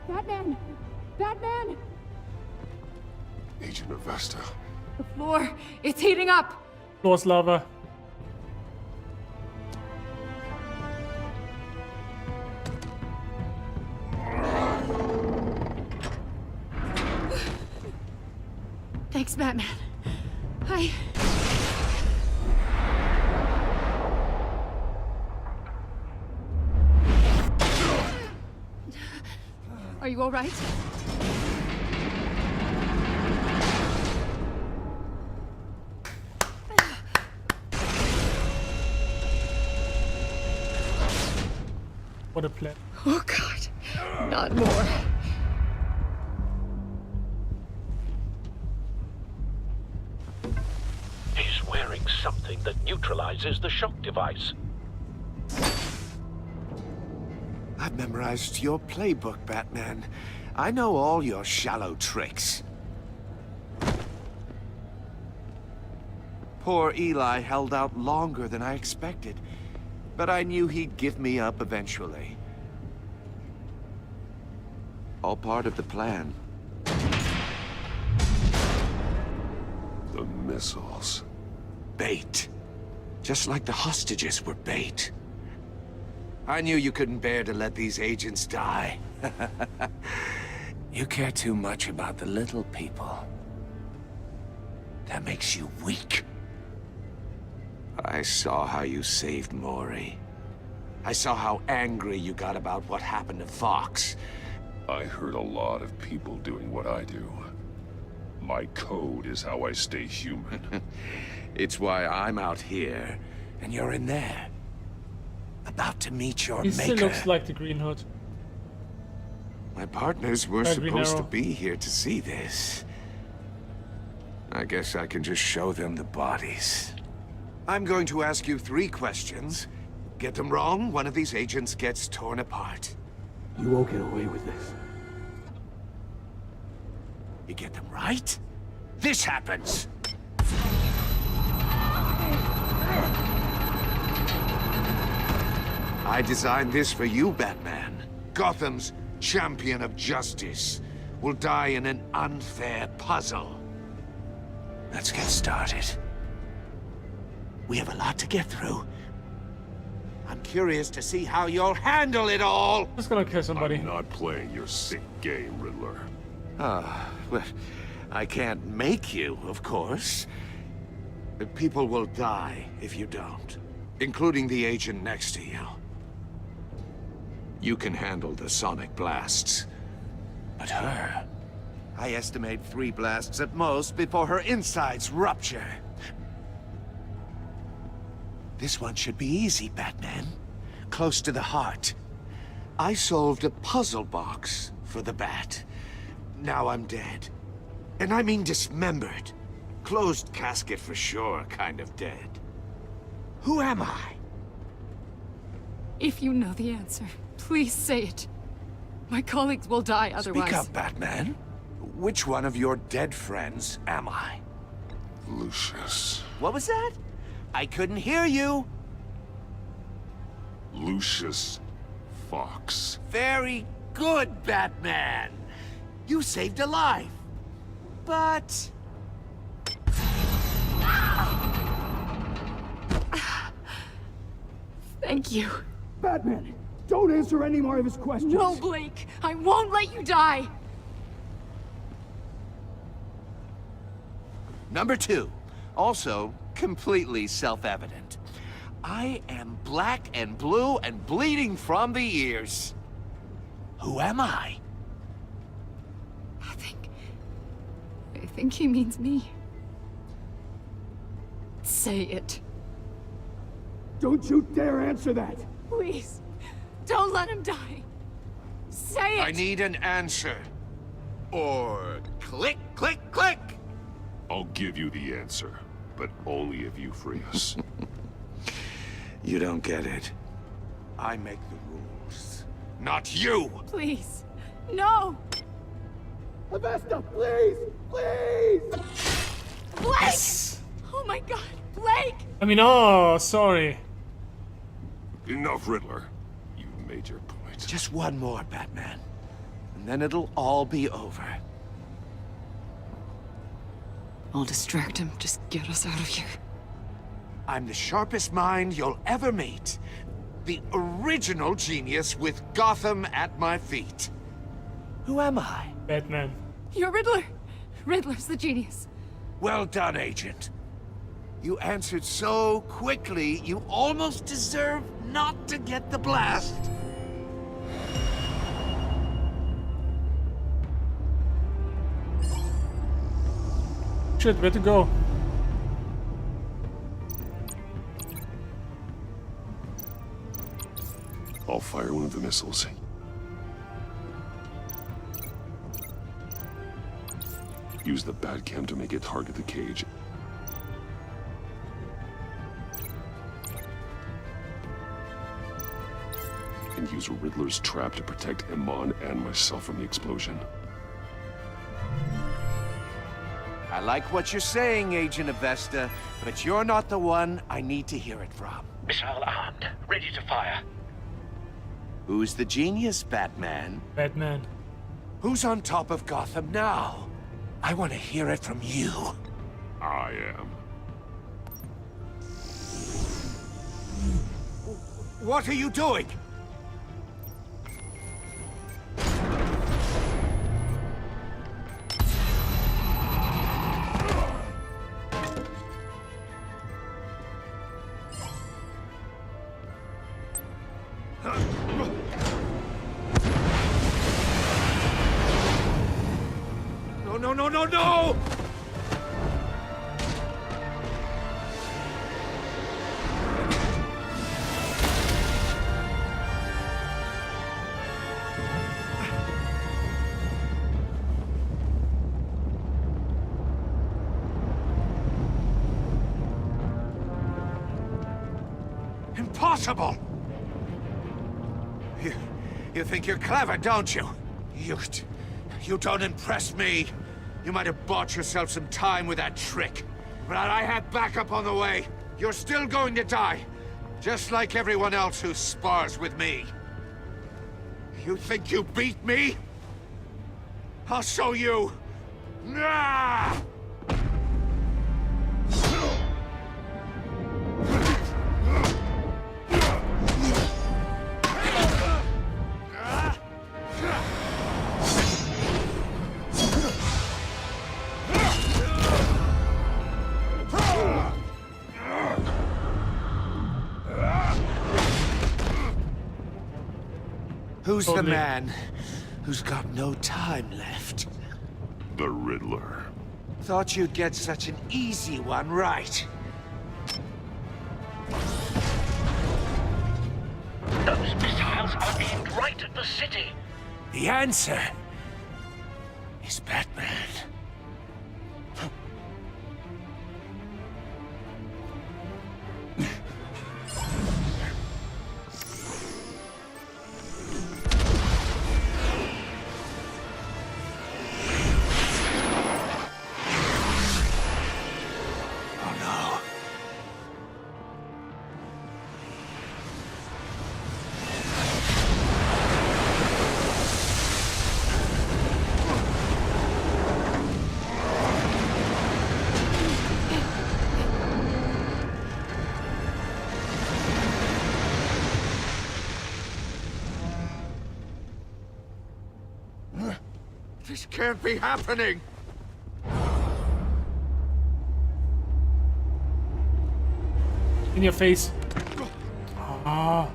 Batman! Batman! Agent Avesta. The floor, it's heating up! Floor's lava. Thanks, Batman. Are you all right? What a plan. Oh, God. Not more. He's wearing something that neutralizes the shock device. I've memorized your playbook, Batman. I know all your shallow tricks. Poor Eli held out longer than I expected, but I knew he'd give me up eventually. All part of the plan. The missiles. Bait. Just like the hostages were bait. I knew you couldn't bear to let these agents die. You care too much about the little people. That makes you weak. I saw how you saved Maury. I saw how angry you got about what happened to Fox. I heard a lot of people doing what I do. My code is how I stay human. It's why I'm out here, and you're in there. About to meet your He maker. still looks like the Green Hood. My partners were Green supposed to Arrow. be here to see this. I guess I can just show them the bodies. I'm going to ask you 3 questions. Get them wrong, one of these agents gets torn apart. You won't get away with this. You get them right, this happens. I designed this for you, Batman. Gotham's champion of justice will die in an unfair puzzle. Let's get started. We have a lot to get through. I'm curious to see how you'll handle it all. Just gonna kill somebody. I'm not playing your sick game, Riddler. Well, I can't make you, of course. But people will die if you don't, including the agent next to you. You can handle the sonic blasts, but her... I estimate 3 blasts at most before her insides rupture. This one should be easy, Batman. Close to the heart. I solved a puzzle box for the Bat. Now I'm dead. And I mean dismembered. Closed casket for sure, kind of dead. Who am I? If you know the answer, please say it. My colleagues will die otherwise. Speak up, Batman. Which one of your dead friends am I? Lucius. What was that? I couldn't hear you. Lucius Fox. Very good, Batman. You saved a life. But... Thank you. Batman, don't answer any more of his questions. No, Blake. I won't let you die. Number 2. Also, completely self-evident. I am black and blue and bleeding from the ears. Who am I? I think he means me. Say it. Don't you dare answer that! Please, don't let him die. Say it! I need an answer. Or click, click, click! I'll give you the answer, but only if you free us. You don't get it. I make the rules, not you! Please, no! Avesta, please! Please! Blake! Yes! Oh my god, Blake! I mean, oh, sorry. Enough, Riddler. You've made your point. Just one more, Batman. And then it'll all be over. I'll distract him. Just get us out of here. I'm the sharpest mind you'll ever meet. The original genius with Gotham at my feet. Who am I? Batman. You're Riddler. Riddler's the genius. Well done, Agent. You answered so quickly, you almost deserve not to get the blast. Shit, where to go? I'll fire one of the missiles. Use the Batcam to make it target the cage. And use Riddler's trap to protect Iman and myself from the explosion. I like what you're saying, Agent Avesta, but you're not the one I need to hear it from. Missile armed, ready to fire. Who's the genius, Batman? Batman. Who's on top of Gotham now? I want to hear it from you. I am. What are you doing? No, no, no, no! Impossible! You think you're clever, don't you? You don't impress me. You might have bought yourself some time with that trick, but I have backup on the way. You're still going to die, just like everyone else who spars with me. You think you beat me? I'll show you. Nah! Who's the man who's got no time left? The Riddler. Thought you'd get such an easy one right. Those missiles are aimed right at the city. The answer is Batman. This can't be happening! In your face. Ah.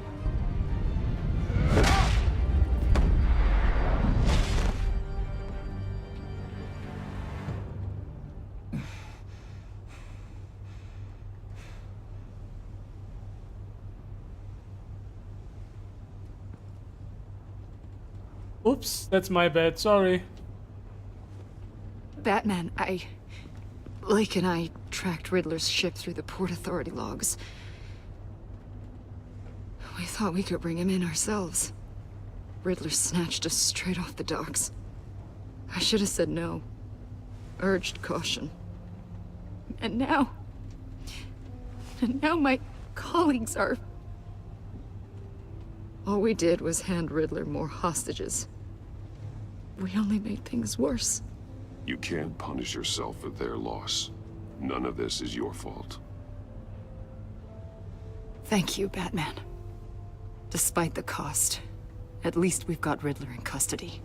Oops, that's my bad, sorry. Batman, Lake and I tracked Riddler's ship through the Port Authority logs. We thought we could bring him in ourselves. Riddler snatched us straight off the docks. I should have said no. Urged caution. And now my colleagues are... All we did was hand Riddler more hostages. We only made things worse. You can't punish yourself for their loss. None of this is your fault. Thank you, Batman. Despite the cost, at least we've got Riddler in custody.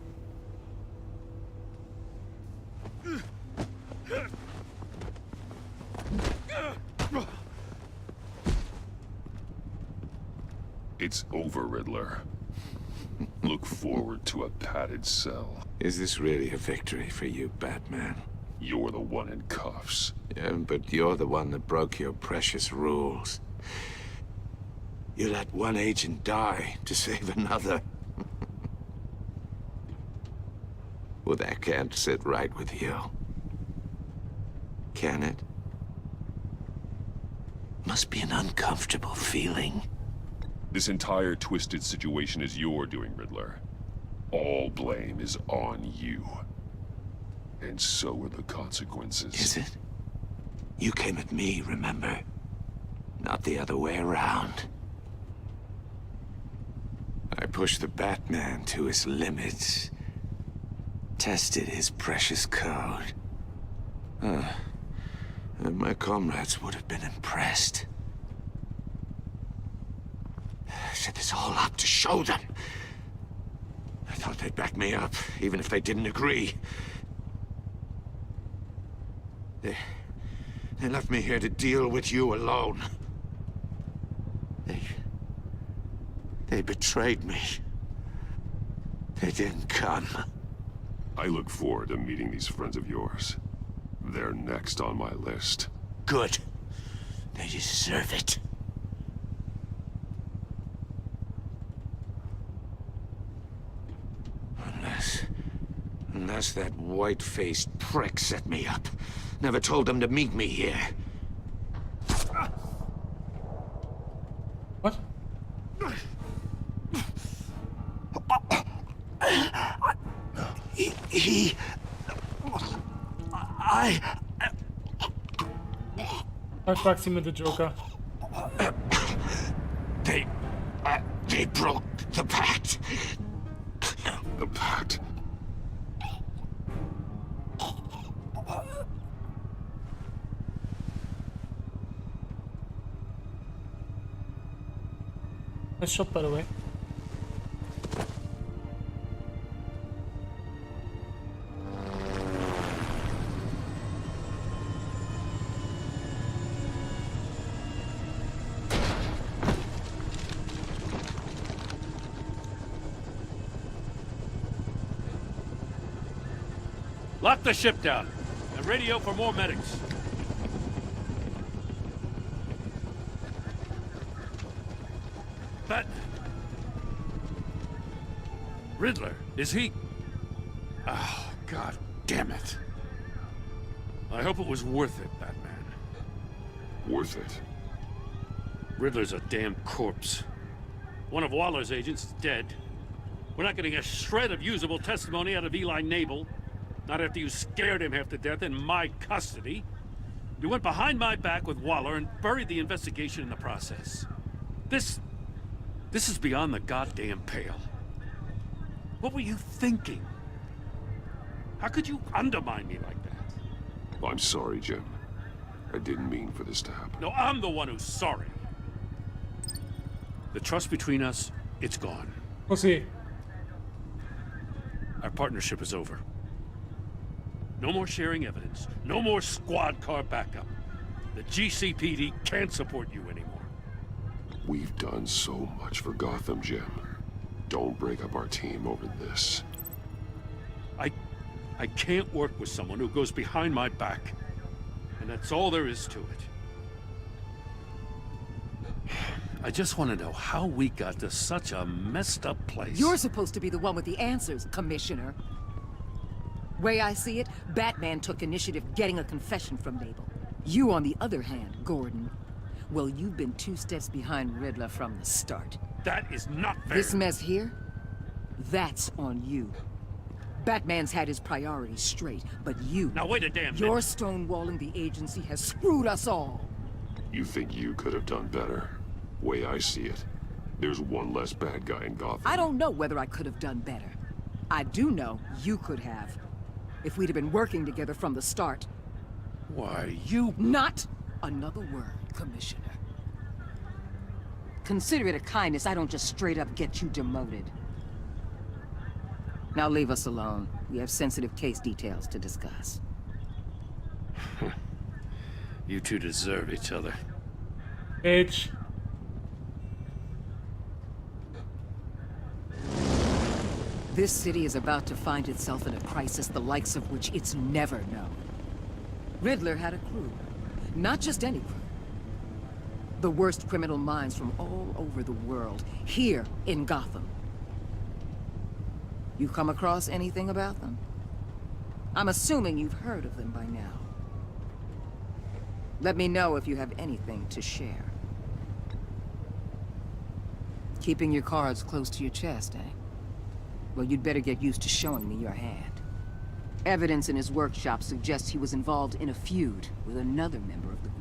It's over, Riddler. Look forward to a padded cell. Is this really a victory for you, Batman? You're the one in cuffs. Yeah, but you're the one that broke your precious rules. You let one agent die to save another. Well, that can't sit right with you. Can it? Must be an uncomfortable feeling. This entire twisted situation is your doing, Riddler. All blame is on you. And so are the consequences. Is it? You came at me, remember? Not the other way around. I pushed the Batman to his limits. Tested his precious code. And my comrades would have been impressed. I set this all up to show them. I thought they'd back me up, even if they didn't agree. They left me here to deal with you alone. They betrayed me. They didn't come. I look forward to meeting these friends of yours. They're next on my list. Good. They deserve it. Unless that white-faced prick set me up. Never told them to meet me here. What? I fragst him with the Joker. They broke the pact. The pact? Nice shot, by the way. Lock the ship down and radio for more medics. But Riddler, is he? Oh, God damn it. I hope it was worth it, Batman. Worth it? Riddler's a damn corpse. One of Waller's agents is dead. We're not getting a shred of usable testimony out of Eli Nabel. Not after you scared him half to death in my custody. You went behind my back with Waller and buried the investigation in the process. This is beyond the goddamn pale. What were you thinking? How could you undermine me like that? I'm sorry, Jim. I didn't mean for this to happen. No, I'm the one who's sorry. The trust between us, it's gone. We'll see. Our partnership is over. No more sharing evidence. No more squad car backup. The GCPD can't support you anymore. We've done so much for Gotham, Jim. Don't break up our team over this. I can't work with someone who goes behind my back. And that's all there is to it. I just want to know how we got to such a messed up place. You're supposed to be the one with the answers, Commissioner. Way I see it, Batman took initiative getting a confession from Nabel. You, on the other hand, Gordon, well, you've been 2 steps behind Riddler from the start. That is not fair. This mess here, that's on you. Batman's had his priorities straight, but you... Now wait a damn minute. Your stonewalling the agency has screwed us all. You think you could have done better? Way I see it, there's one less bad guy in Gotham. I don't know whether I could have done better. I do know you could have. If we'd have been working together from the start. Why, you... Not another word, Commissioner. consider it a kindness I don't just straight up get you demoted. Now leave us alone. We have sensitive case details to discuss. You two deserve each other. Bitch. This city is about to find itself in a crisis the likes of which it's never known. Riddler had a crew. Not just any crew. The worst criminal minds from all over the world, here in Gotham. You come across anything about them? I'm assuming you've heard of them by now. Let me know if you have anything to share. Keeping your cards close to your chest, eh? Well, you'd better get used to showing me your hand. Evidence in his workshop suggests he was involved in a feud with another member of the group.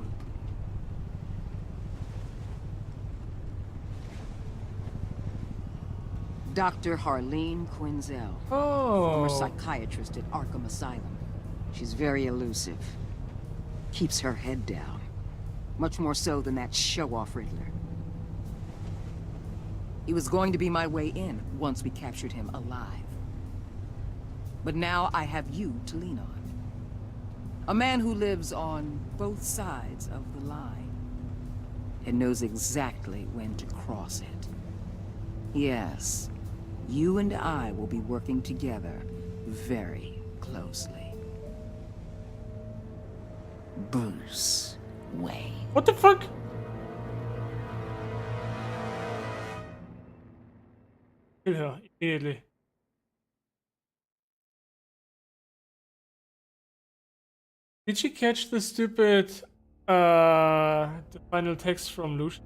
Dr. Harleen Quinzel, former psychiatrist at Arkham Asylum. She's very elusive. Keeps her head down. Much more so than that show-off Riddler. He was going to be my way in once we captured him alive. But now I have you to lean on. A man who lives on both sides of the line and knows exactly when to cross it. Yes, you and I will be working together very closely. Bruce Wayne. What the fuck? Kill her immediately. Did she catch the stupid the final text from Lucius?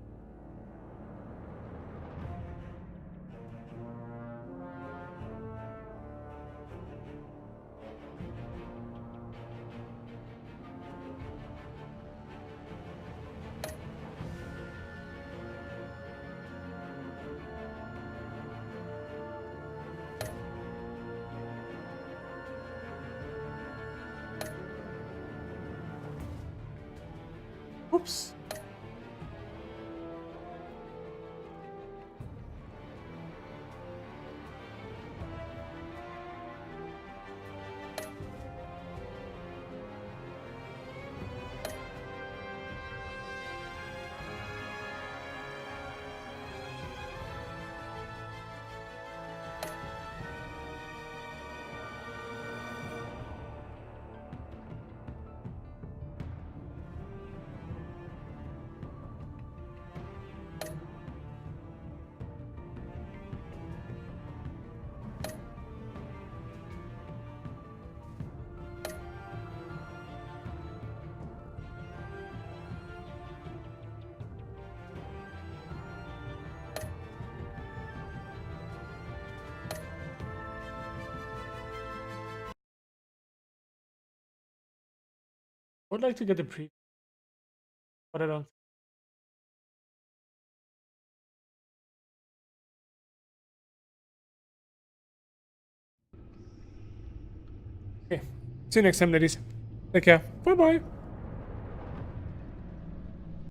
Oops. I would like to get a preview, but I don't. Okay. See you next time, ladies. Take care. Bye bye.